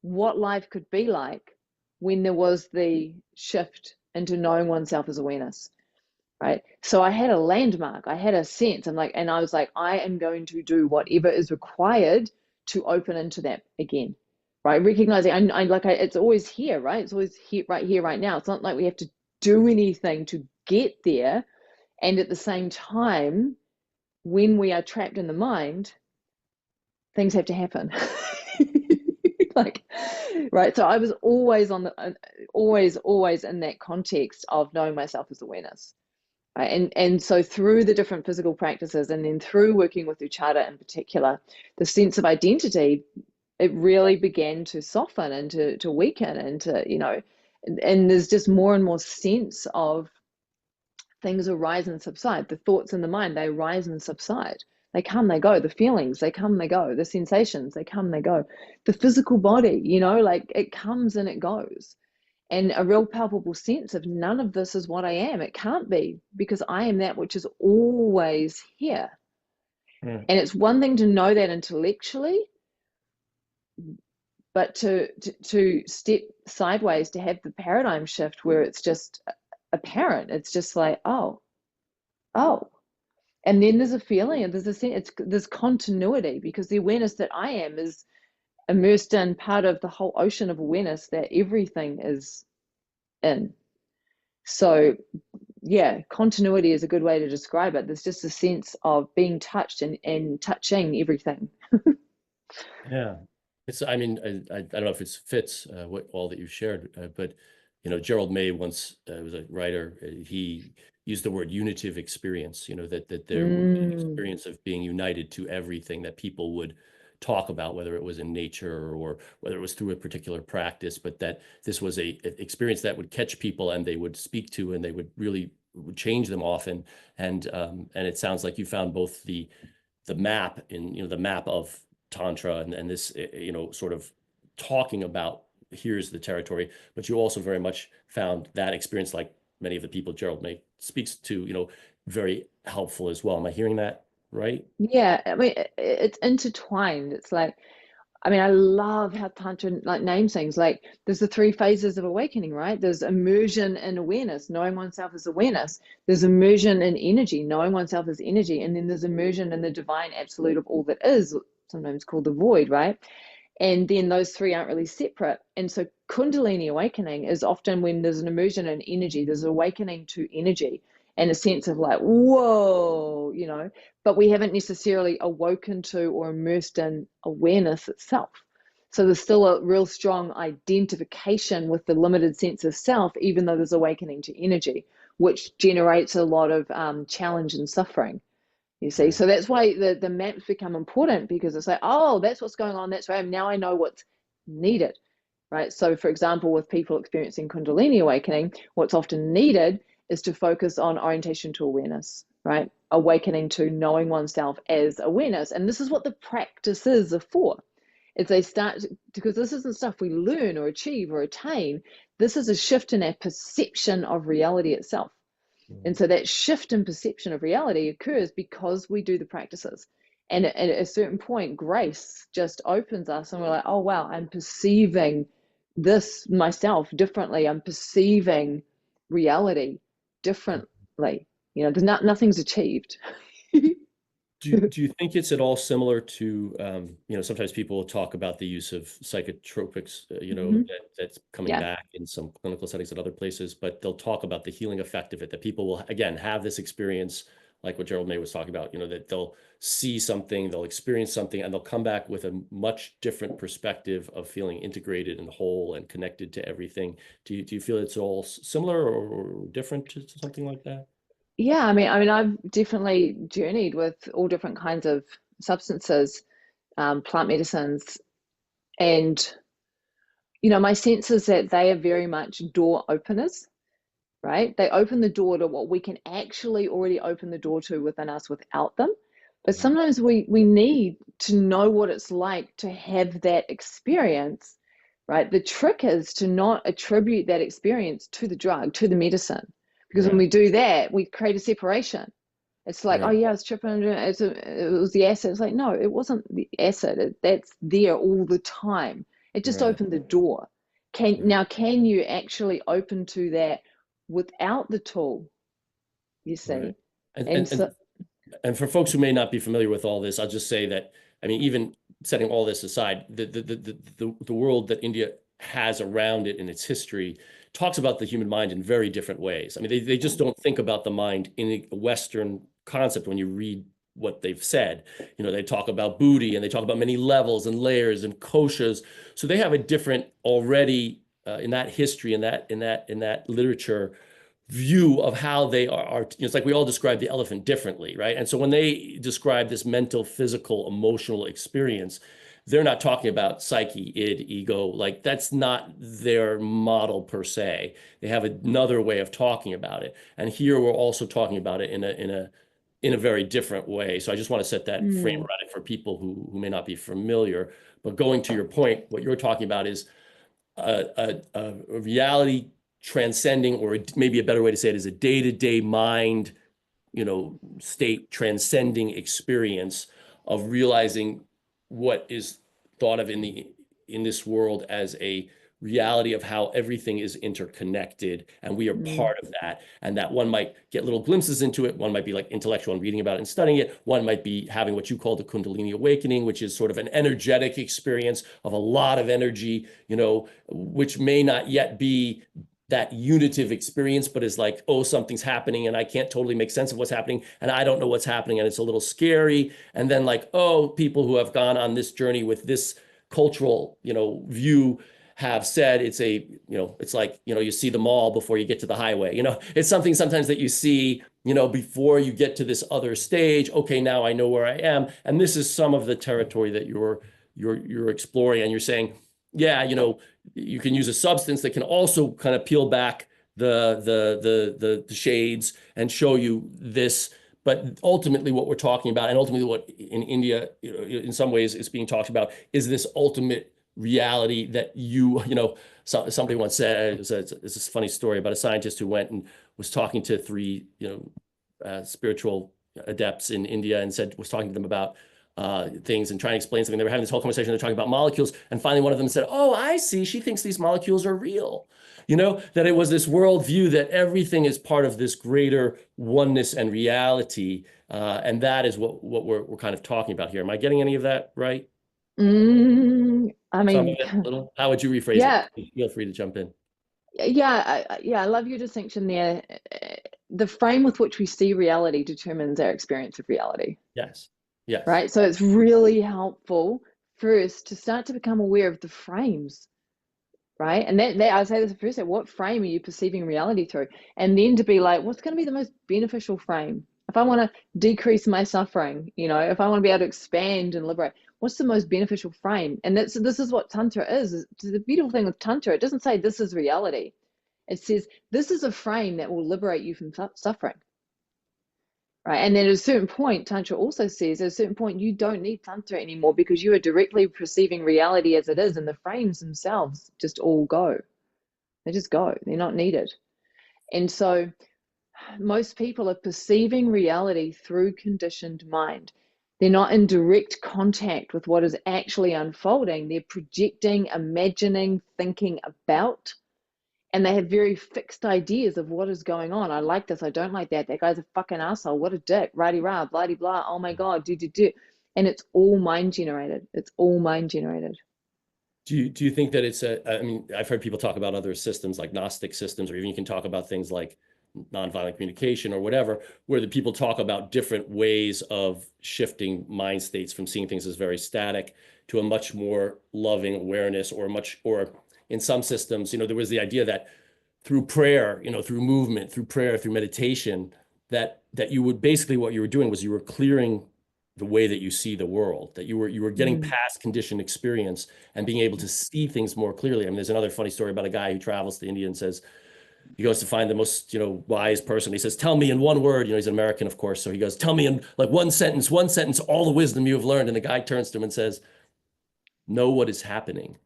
what life could be like when there was the shift into knowing oneself as awareness, right? So I had a landmark, I had a sense. And I was like, I am going to do whatever is required to open into that again. Right, recognizing it's always here, right? It's always here, right now. It's not like we have to do anything to get there. And at the same time, when we are trapped in the mind, things have to happen. Like, right. So I was always always in that context of knowing myself as awareness. Right? And so through the different physical practices, and then through working with Uchada in particular, the sense of identity, it really began to soften and to weaken and and there's just more and more sense of things arise and subside. The thoughts in the mind, they rise and subside. They come, they go. The feelings, they come, they go. The sensations, they come, they go. The physical body, like it comes and it goes. And a real palpable sense of none of this is what I am. It can't be, because I am that which is always here. Mm. And it's one thing to know that intellectually, but to step sideways, to have the paradigm shift where it's just apparent. It's just like, oh, and then there's a feeling, and there's continuity, because the awareness that I am is immersed in part of the whole ocean of awareness that everything is in. So yeah, continuity is a good way to describe it. There's just a sense of being touched and touching everything. Yeah. I mean, I don't know if it fits what all that you've shared, but Gerald May once was a writer. He used the word unitive experience. That there would be an experience of being united to everything that people would talk about, whether it was in nature or whether it was through a particular practice, but that this was a experience that would catch people and they would speak to, and they would really would change them often. And it sounds like you found both the map in the map of Tantra and this sort of talking about here's the territory, but you also very much found that experience, like many of the people Gerald May speaks to, very helpful as well. Am I hearing that right? Yeah, I mean, it's intertwined. It's like, I mean, I love how Tantra like names things. Like, there's the three phases of awakening, right? There's immersion in awareness, knowing oneself as awareness. There's immersion in energy, knowing oneself as energy. And then there's immersion in the divine absolute of all that is, sometimes called the void, right? And then those three aren't really separate. And so Kundalini awakening is often when there's an immersion in energy, there's an awakening to energy and a sense of like, whoa, but we haven't necessarily awoken to or immersed in awareness itself. So there's still a real strong identification with the limited sense of self, even though there's awakening to energy, which generates a lot of challenge and suffering. You see, so that's why the maps become important, because it's like, oh, that's what's going on. That's right. Now I know what's needed, right? So, for example, with people experiencing Kundalini awakening, what's often needed is to focus on orientation to awareness, right? Awakening to knowing oneself as awareness. And this is what the practices are for. It's they start, because this isn't stuff we learn or achieve or attain. This is a shift in our perception of reality itself. And so that shift in perception of reality occurs because we do the practices. And at a certain point, grace just opens us and we're like, oh, wow, I'm perceiving this myself differently. I'm perceiving reality differently. There's nothing's achieved. Do you think it's at all similar to, sometimes people will talk about the use of psychotropics, Hmm. that's coming Yeah. back in some clinical settings at other places, but they'll talk about the healing effect of it, that people will, again, have this experience, like what Gerald May was talking about, that they'll see something, they'll experience something, and they'll come back with a much different perspective of feeling integrated and whole and connected to everything. Do you feel it's all similar or different to something like that? Yeah, I mean, I've definitely journeyed with all different kinds of substances, plant medicines, and my sense is that they are very much door openers, right? They open the door to what we can actually already open the door to within us without them. But Mhm. sometimes we need to know what it's like to have that experience, right? The trick is to not attribute that experience to the drug, to the medicine. Because when Right, we do that, we create a separation. It's like, oh right, yeah, I was tripping, it was the acid. It's like, no, it wasn't the acid. That's there all the time. It just right, opened the door. Can right, now can you actually open to that without the tool, you right. see? And, And and, and so, And for folks who may not be familiar with all this, I'll just say that, I mean, even setting all this aside, the world that India has around it in its history talks about the human mind in very different ways. I mean, they just don't think about the mind in a Western concept when you read what they've said. They talk about Buddhi and they talk about many levels and layers and koshas. So they have a different already in that history, in that literature view of how they are, it's like we all describe the elephant differently, right? And so when they describe this mental, physical, emotional experience, they're not talking about psyche, id, ego. Like that's not their model per se. They have another way of talking about it. And here we're also talking about it in a very different way. So I just want to set that frame mm, around it for people who may not be familiar. But going to your point, what you're talking about is a reality transcending, or maybe a better way to say it is a day-to-day mind, state transcending experience of realizing what is thought of in this world as a reality of how everything is interconnected and we are mm, part of that, and that one might get little glimpses into it. One might be like intellectual and reading about it and studying it. One might be having what you call the Kundalini awakening, which is sort of an energetic experience of a lot of energy, which may not yet be that unitive experience, but is like, oh, something's happening and I can't totally make sense of what's happening and I don't know what's happening and it's a little scary. And then like, oh, people who have gone on this journey with this cultural, view have said it's like, you see the mall before you get to the highway. It's something sometimes that you see, before you get to this other stage. Okay, now I know where I am. And this is some of the territory that you're exploring, and you're saying, yeah, you can use a substance that can also kind of peel back the shades and show you this. But ultimately, what we're talking about, and ultimately what in India, in some ways, is being talked about, is this ultimate reality that somebody once said, it's this funny story about a scientist who went and was talking to three, spiritual adepts in India and was talking to them about things and trying to explain something. They were having this whole conversation. They're talking about molecules. And finally, one of them said, oh, I see. She thinks these molecules are real. That it was this worldview that everything is part of this greater oneness and reality. And that is what we're kind of talking about here. Am I getting any of that right? I Some of mean, it, a little? How would you rephrase it? yeah, Feel free to jump in. yeah, I love your distinction there. The frame with which we see reality determines our experience of reality, Yes. Yes. right? So it's really helpful first to start to become aware of the frames, right? And that I say this first, what frame are you perceiving reality through? And then to be like, what's going to be the most beneficial frame? If I want to decrease my suffering, if I want to be able to expand and liberate, what's the most beneficial frame? And this is what Tantra is. The beautiful thing with Tantra, it doesn't say this is reality. It says this is a frame that will liberate you from suffering. Right. And then at a certain point, Tantra also says at a certain point, you don't need Tantra anymore because you are directly perceiving reality as it is, and the frames themselves just all go. They just go. They're not needed. And so most people are perceiving reality through conditioned mind. They're not in direct contact with what is actually unfolding. They're projecting, imagining, thinking about. and they have very fixed ideas of what is going on. I like this, I don't like that. That guy's a fucking asshole. What a dick. Righty rah, bloody blah. Oh my God, do. And it's all mind generated. It's all mind generated. Do you think that it's I mean, I've heard people talk about other systems like Gnostic systems, or even you can talk about things like nonviolent communication or whatever, where the people talk about different ways of shifting mind states from seeing things as very static to a much more loving awareness, or in some systems, there was the idea that through prayer, through movement, through prayer, through meditation, that you would basically, what you were doing was you were clearing the way that you see the world, that you were getting Mm. past conditioned experience and being able to see things more clearly. I mean, there's another funny story about a guy who travels to India and says he goes to find the most, wise person. He says, "Tell me in one word." He's an American, of course, so he goes, "Tell me in like one sentence, all the wisdom you have learned." And the guy turns to him and says, "Know what is happening."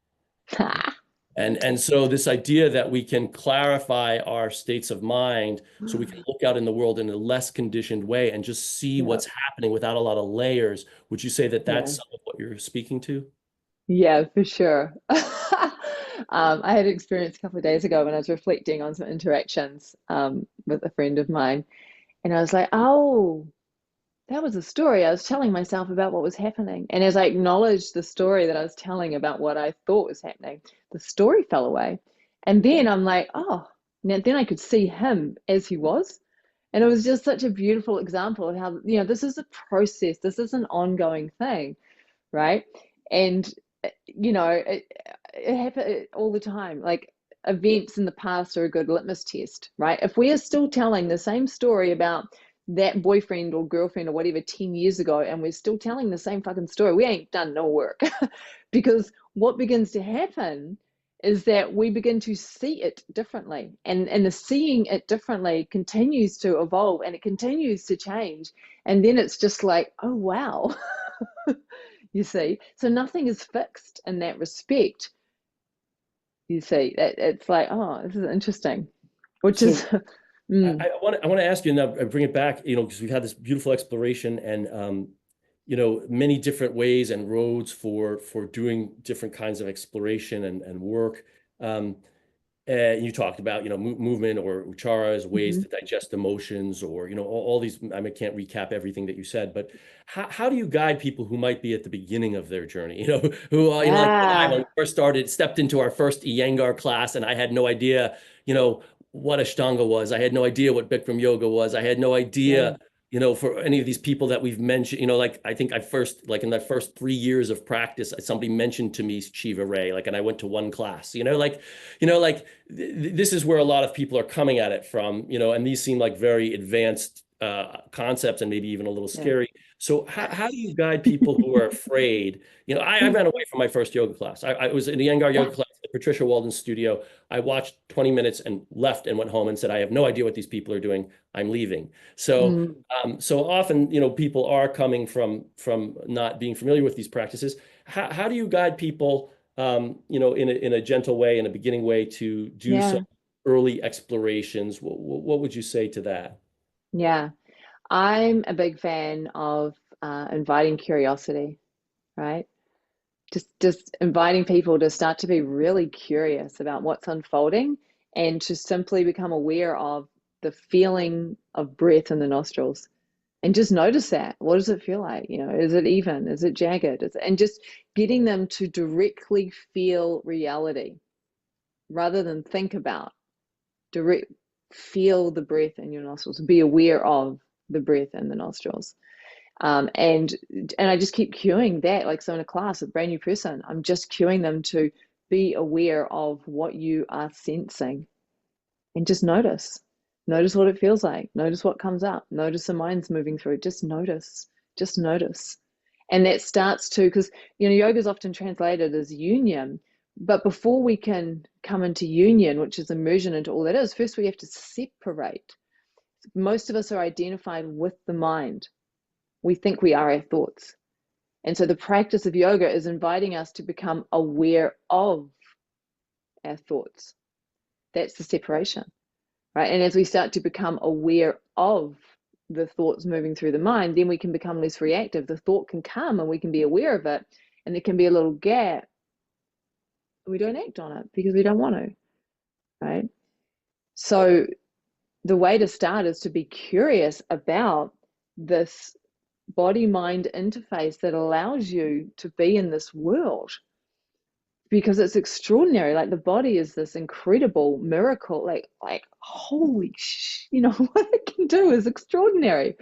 And so this idea that we can clarify our states of mind so we can look out in the world in a less conditioned way and just see Yeah, what's happening without a lot of layers. Would you say that that's yeah, some of what you're speaking to? yeah, for sure. I had an experience a couple of days ago when I was reflecting on some interactions with a friend of mine, and I was like, oh, that was a story I was telling myself about what was happening. And as I acknowledged the story that I was telling about what I thought was happening, the story fell away. And then I'm like, oh, now then I could see him as he was. And it was just such a beautiful example of how, this is a process, this is an ongoing thing, right? And, it happens all the time. Like events in the past are a good litmus test, right? If we are still telling the same story about that boyfriend or girlfriend or whatever 10 years ago, and we're still telling the same fucking story, we ain't done no work. Because what begins to happen is that we begin to see it differently, and the seeing it differently continues to evolve and it continues to change, and then it's just like, oh wow. You see, so nothing is fixed in that respect. You see, it's like, oh, this is interesting, which is So mm, I want to ask you, and now bring it back, because we've had this beautiful exploration and many different ways and roads for doing different kinds of exploration and work. Um, and you talked about, movement or ucharas, ways mhm. to digest emotions, or, all these. I mean, I can't recap everything that you said, but how do you guide people who might be at the beginning of their journey, who, like you and I, when Yeah, we first stepped into our first Iyengar class, and I had no idea, what Ashtanga was. I had no idea what Bikram yoga was. I had no yeah, idea, for any of these people that we've mentioned, like I think like in that first 3 years of practice, somebody mentioned to me Shiva Ray, like, and I went to one class, like this is where a lot of people are coming at it from, and these seem like very advanced concepts and maybe even a little yeah. scary. So how do you guide people who are afraid? I ran away from my first yoga class. I was in the Iyengar yoga class at Patricia Walden's studio. I watched 20 minutes and left and went home and said, I have no idea what these people are doing. I'm leaving. So Mm, so often, people are coming from not being familiar with these practices. How do you guide people, in a gentle way, in a beginning way, to do some yeah, early explorations? What would you say to that? yeah. I'm a big fan of inviting curiosity, right? Just inviting people to start to be really curious about what's unfolding and to simply become aware of the feeling of breath in the nostrils and just notice that. What does it feel like? Is it even? Is it jagged? And just getting them to directly feel reality rather than think about. Direct, feel the breath in your nostrils. Be aware of the breath in the nostrils. And I just keep cueing that. Like, so in a class, a brand new person, I'm just cueing them to be aware of what you are sensing and just notice. Notice what it feels like. Notice what comes up. Notice the mind's moving through. Just notice. Just notice. And that starts to, because yoga is often translated as union, but before we can come into union, which is immersion into all that is, first we have to separate. Most of us are identified with the mind. We think we are our thoughts. And so the practice of yoga is inviting us to become aware of our thoughts. That's the separation, right? And as we start to become aware of the thoughts moving through the mind, then we can become less reactive. The thought can come and we can be aware of it, and there can be a little gap. We don't act on it because we don't want to, right? So the way to start is to be curious about this body-mind interface that allows you to be in this world, because it's extraordinary. Like the body is this incredible miracle. Like holy what it can do is extraordinary.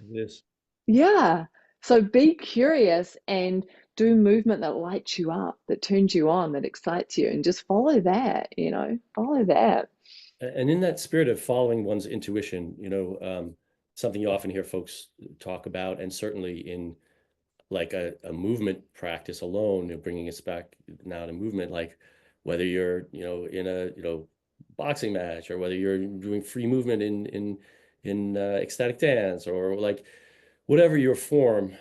Yes. Yeah. So be curious and do movement that lights you up, that turns you on, that excites you, and just follow that, follow that. And in that spirit of following one's intuition, something you often hear folks talk about, and certainly in like a movement practice alone, bringing us back now to movement, like whether you're, in a, boxing match, or whether you're doing free movement in ecstatic dance, or like whatever your form,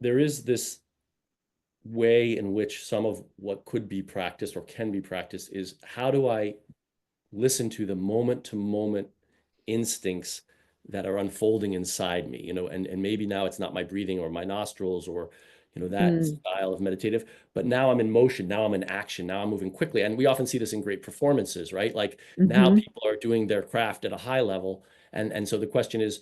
there is this way in which some of what could be practiced or can be practiced is, how do I listen to the moment to moment instincts that are unfolding inside me, and maybe now it's not my breathing or my nostrils or, that Mm, style of meditative, but now I'm in motion, now I'm in action, now I'm moving quickly. And we often see this in great performances, right? Like now mm-hmm. people are doing their craft at a high level. And so the question is,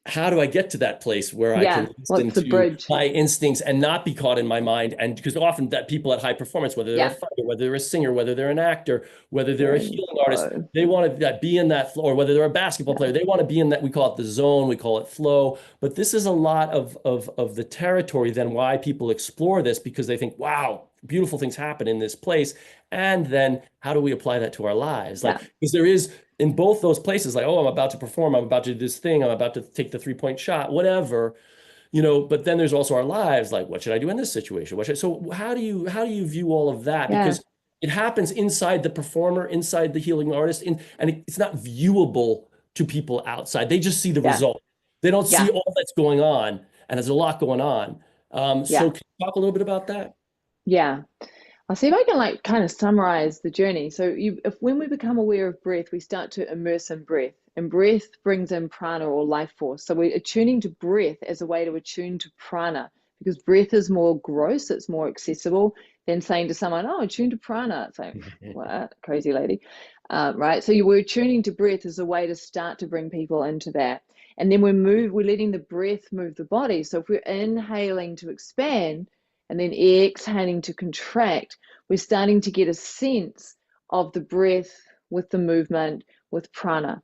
how do I get to that place where I can Yeah. listen What's the to bridge? my instincts and not be caught in my mind? And because often that people at high performance, whether they're a Yeah. fighter, whether they're a singer, whether they're an actor, whether they're a They're in healing artist, flow. they want to be in that flow, or whether they're a basketball Yeah. player, they want to be in that, we call it the zone, we call it flow. But this is a lot of the territory then why people explore this, because they think, wow, beautiful things happen in this place. And then how do we apply that to our lives? Like, Yeah. because there is in both those places, like, oh, I'm about to perform, I'm about to do this thing, I'm about to take the 3-point shot, whatever, but then there's also our lives, like, what should I do in this situation? So how do you view all of that? Yeah. Because it happens inside the performer, inside the healing artist, and it's not viewable to people outside. They just see the Yeah. result. They don't see Yeah. all that's going on, and there's a lot going on. So Yeah. can you talk a little bit about that? Yeah. I'll see if I can like kind of summarize the journey. So if when we become aware of breath, we start to immerse in breath, and breath brings in prana or life force. So we're attuning to breath as a way to attune to prana, because breath is more gross, it's more accessible than saying to someone, "Oh, attune to prana." It's like, what, crazy lady, right? So we're attuning to breath as a way to start to bring people into that, and then we're letting the breath move the body. So if we're inhaling to expand and then exhaling to contract, we're starting to get a sense of the breath with the movement with prana.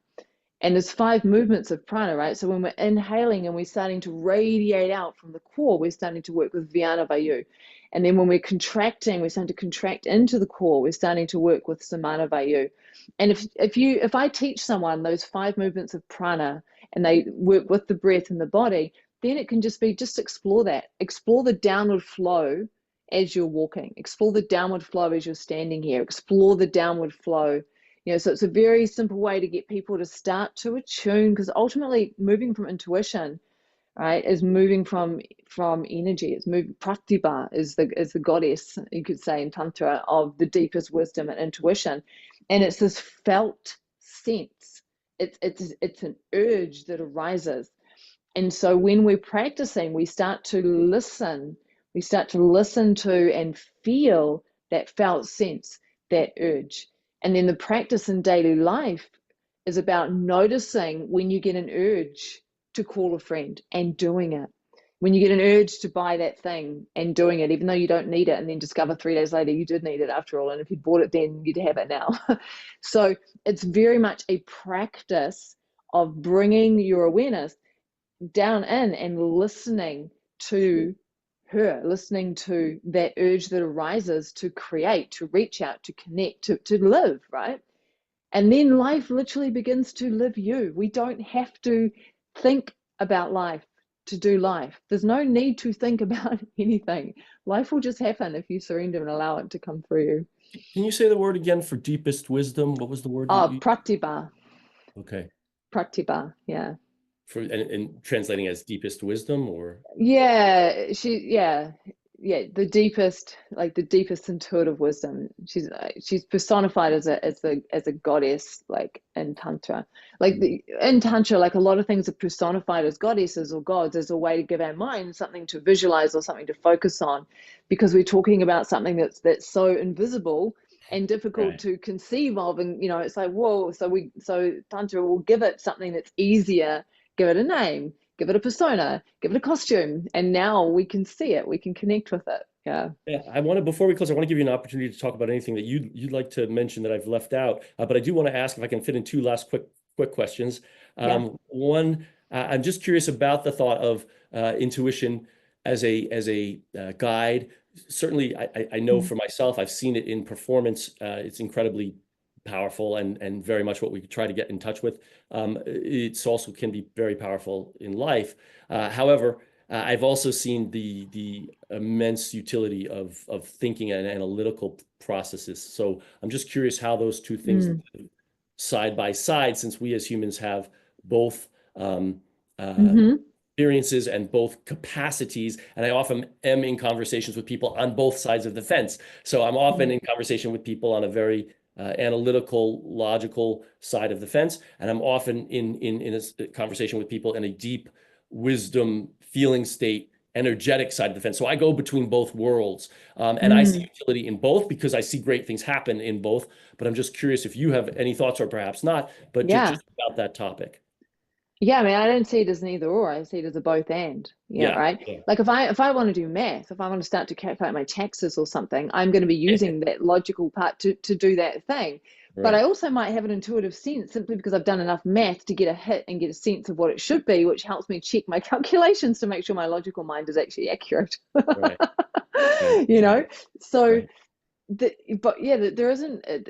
And there's 5 movements of prana, right? So when we're inhaling and we're starting to radiate out from the core, we're starting to work with Vyana Vayu. And then when we're contracting, we're starting to contract into the core, we're starting to work with Samana Vayu. And if I teach someone those 5 movements of prana and they work with the breath in the body, then it can just explore that. Explore the downward flow as you're walking. Explore the downward flow as you're standing here. Explore the downward flow. So it's a very simple way to get people to start to attune, because ultimately moving from intuition, right, is moving from energy. It's moving. Pratibha is the goddess, you could say, in Tantra, of the deepest wisdom and intuition, and it's this felt sense. It's an urge that arises, and so when we're practicing, we start to listen. We start to listen to and feel that felt sense, that urge. And then the practice in daily life is about noticing when you get an urge to call a friend and doing it. When you get an urge to buy that thing and doing it, even though you don't need it, and then discover 3 days later you did need it after all. And if you'd bought it then, you'd have it now. So it's very much a practice of bringing your awareness down in and listening to her, listening to that urge that arises to create, to reach out, to connect, to live, right? And then life literally begins to live you. We don't have to think about life to do life. There's no need to think about anything. Life will just happen if you surrender and allow it to come through you. Can you say the word again for deepest wisdom? What was the word Oh, pratibha. Okay. Pratibha, yeah. And translating as deepest wisdom, or? Yeah, the deepest, like the deepest intuitive wisdom. She's personified as a goddess, like in Tantra. In Tantra, like a lot of things are personified as goddesses or gods as a way to give our mind something to visualize or something to focus on, because we're talking about something that's so invisible and difficult Right. to conceive of. And, it's like, whoa, so Tantra will give it something that's easier, give it a name, give it a persona, give it a costume. And now we can see it, we can connect with it. Yeah. Yeah, before we close, I want to give you an opportunity to talk about anything that you'd like to mention that I've left out. But I do want to ask if I can fit in two last quick questions. Yeah. One, I'm just curious about the thought of intuition as a guide. Certainly, I know Mm. for myself, I've seen it in performance. It's incredibly powerful and very much what we try to get in touch with. It's also can be very powerful in life. However, I've also seen the immense utility of thinking and analytical processes. So I'm just curious how those two things Mm. live side by side, since we as humans have both um, uh, Hmm. experiences and both capacities. And I often am in conversations with people on both sides of the fence. So I'm often in conversation with people on a very analytical, logical side of the fence, and I'm often in a conversation with people in a deep wisdom, feeling state, energetic side of the fence. So I go between both worlds, and I see Mm. utility in both because I see great things happen in both. But I'm just curious if you have any thoughts, or perhaps not, but Yeah. just about that topic. Yeah, I mean, I don't see it as an either or. I see it as a both and. Yeah, Yeah, right. yeah, Like if I want to do math, if I want to start to calculate my taxes or something, I'm going to be using that logical part to do that thing. But I right, also might have an intuitive sense simply because I've done enough math to get a hit and get a sense of what it should be, which helps me check my calculations to make sure my logical mind is actually accurate. right, right, You right, know, so right. but yeah, there isn't. I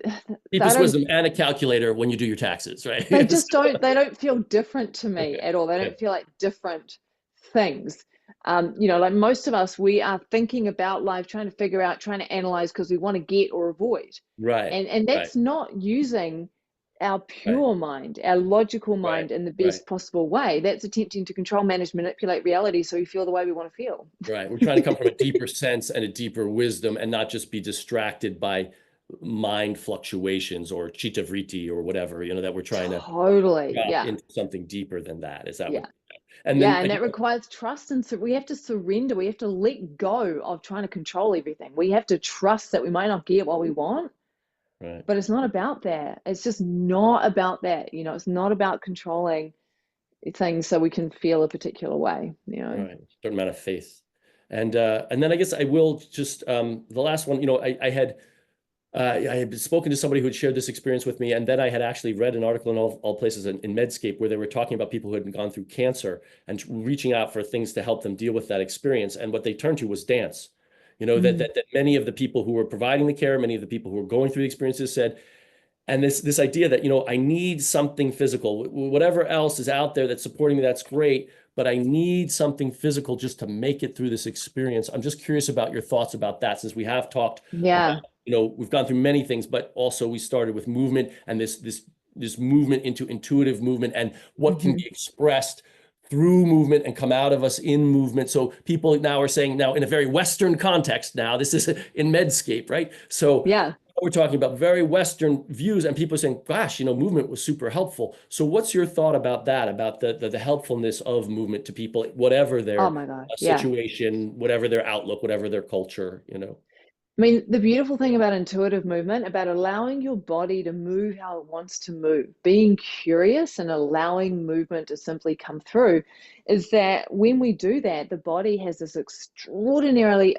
Deepest don't. wisdom and a calculator when you do your taxes, right? They Yes. just don't, they don't feel different to me Okay. at all. They Okay. don't feel like different things. Like most of us, we are thinking about life, trying to figure out, trying to analyze because we want to get or avoid. Right, And right, that's not using our right, pure mind, our logical right, mind in the right, best possible way. That's attempting to control, manage, manipulate reality so we feel the way we want to feel. right. We're trying to come from a deeper sense and a deeper wisdom and not just be distracted by mind fluctuations or chitta vritti or whatever, that we're trying to Totally. drop Yeah. into something deeper than that. Is that what? Yeah. And Yeah, then, and that requires trust, and so we have to surrender. We have to let go of trying to control everything. We have to trust that we might not get what we want, right, but it's not about that. It's just not about that. It's not about controlling things so we can feel a particular way. right. Certain amount of faith. And then I guess I will just the last one, I had spoken to somebody who had shared this experience with me, and then I had actually read an article in all places in Medscape where they were talking about people who had gone through cancer and reaching out for things to help them deal with that experience. And what they turned to was dance. Mm. That many of the people who were providing the care, many of the people who were going through the experiences said, and this idea that, I need something physical. Whatever else is out there that's supporting me, that's great, but I need something physical just to make it through this experience. I'm just curious about your thoughts about that, since we have talked about, Yeah. we've gone through many things, but also we started with movement and this movement into intuitive movement and what can Hmm. be expressed through movement and come out of us in movement. So people now are saying, now in a very Western context, now this is in Medscape, right? So Yeah. we're talking about very Western views, and people are saying, gosh, movement was super helpful. So what's your thought about that, about the helpfulness of movement to people, whatever Oh their my gosh. Yeah. situation, whatever their outlook, whatever their culture? I mean, the beautiful thing about intuitive movement, about allowing your body to move how it wants to move, being curious and allowing movement to simply come through, is that when we do that, the body has this extraordinary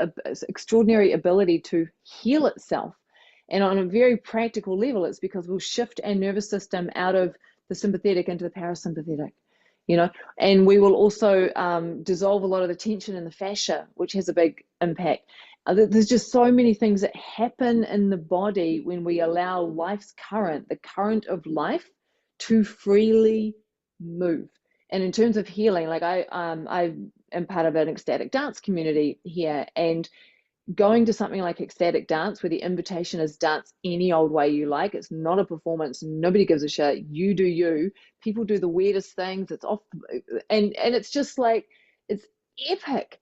ability to heal itself. And on a very practical level, it's because we'll shift our nervous system out of the sympathetic into the parasympathetic. You know, and we will also dissolve a lot of the tension in the fascia, which has a big impact. There's just so many things that happen in the body when we allow life's current, the current of life, to freely move. And in terms of healing, like I am part of an ecstatic dance community here, and going to something like ecstatic dance where the invitation is dance any old way you like. It's not a performance. Nobody gives a shit. You do you. People do the weirdest things. It's off, and it's just like it's epic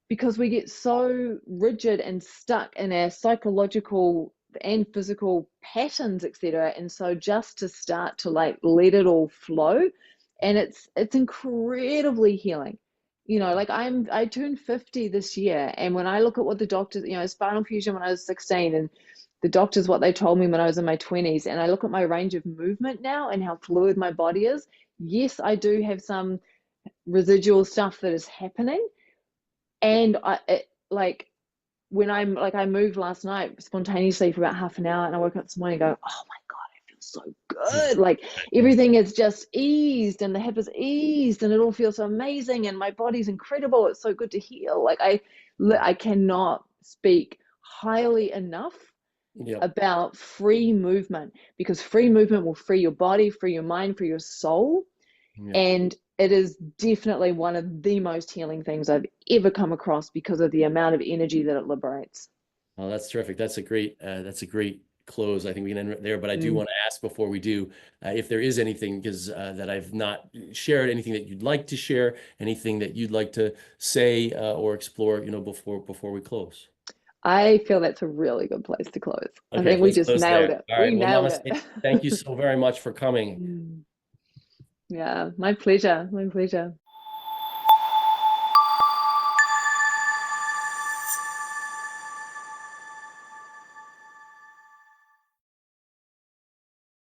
because we get so rigid and stuck in our psychological and physical patterns, etc. And so just to start to like let it all flow, and it's incredibly healing. Like I turned 50 this year, and when I look at what the doctors, spinal fusion when I was 16, and the doctors, what they told me when I was in my 20s, and I look at my range of movement now and how fluid my body is. Yes, I do have some residual stuff that is happening. And like when I'm like, I moved last night spontaneously for about half an hour, and I woke up this morning and go, oh my God, I feel so good. Like everything is just eased and the hip is eased and it all feels so amazing and my body's incredible. It's so good to heal. Like I cannot speak highly enough Yep. about free movement, because free movement will free your body, free your mind, free your soul. Yep. And it is definitely one of the most healing things I've ever come across because of the amount of energy that it liberates. Oh, that's terrific. That's a great close. I think we can end there, but I do want to ask before we do, if there is anything, because that I've not shared, anything that you'd like to share, anything that you'd like to say or explore, before we close. I feel that's a really good place to close. I Okay, think we let's just close nailed there. it. All We right. Well, nailed namaste. it. Thank you so very much for coming. Yeah, my pleasure. My pleasure.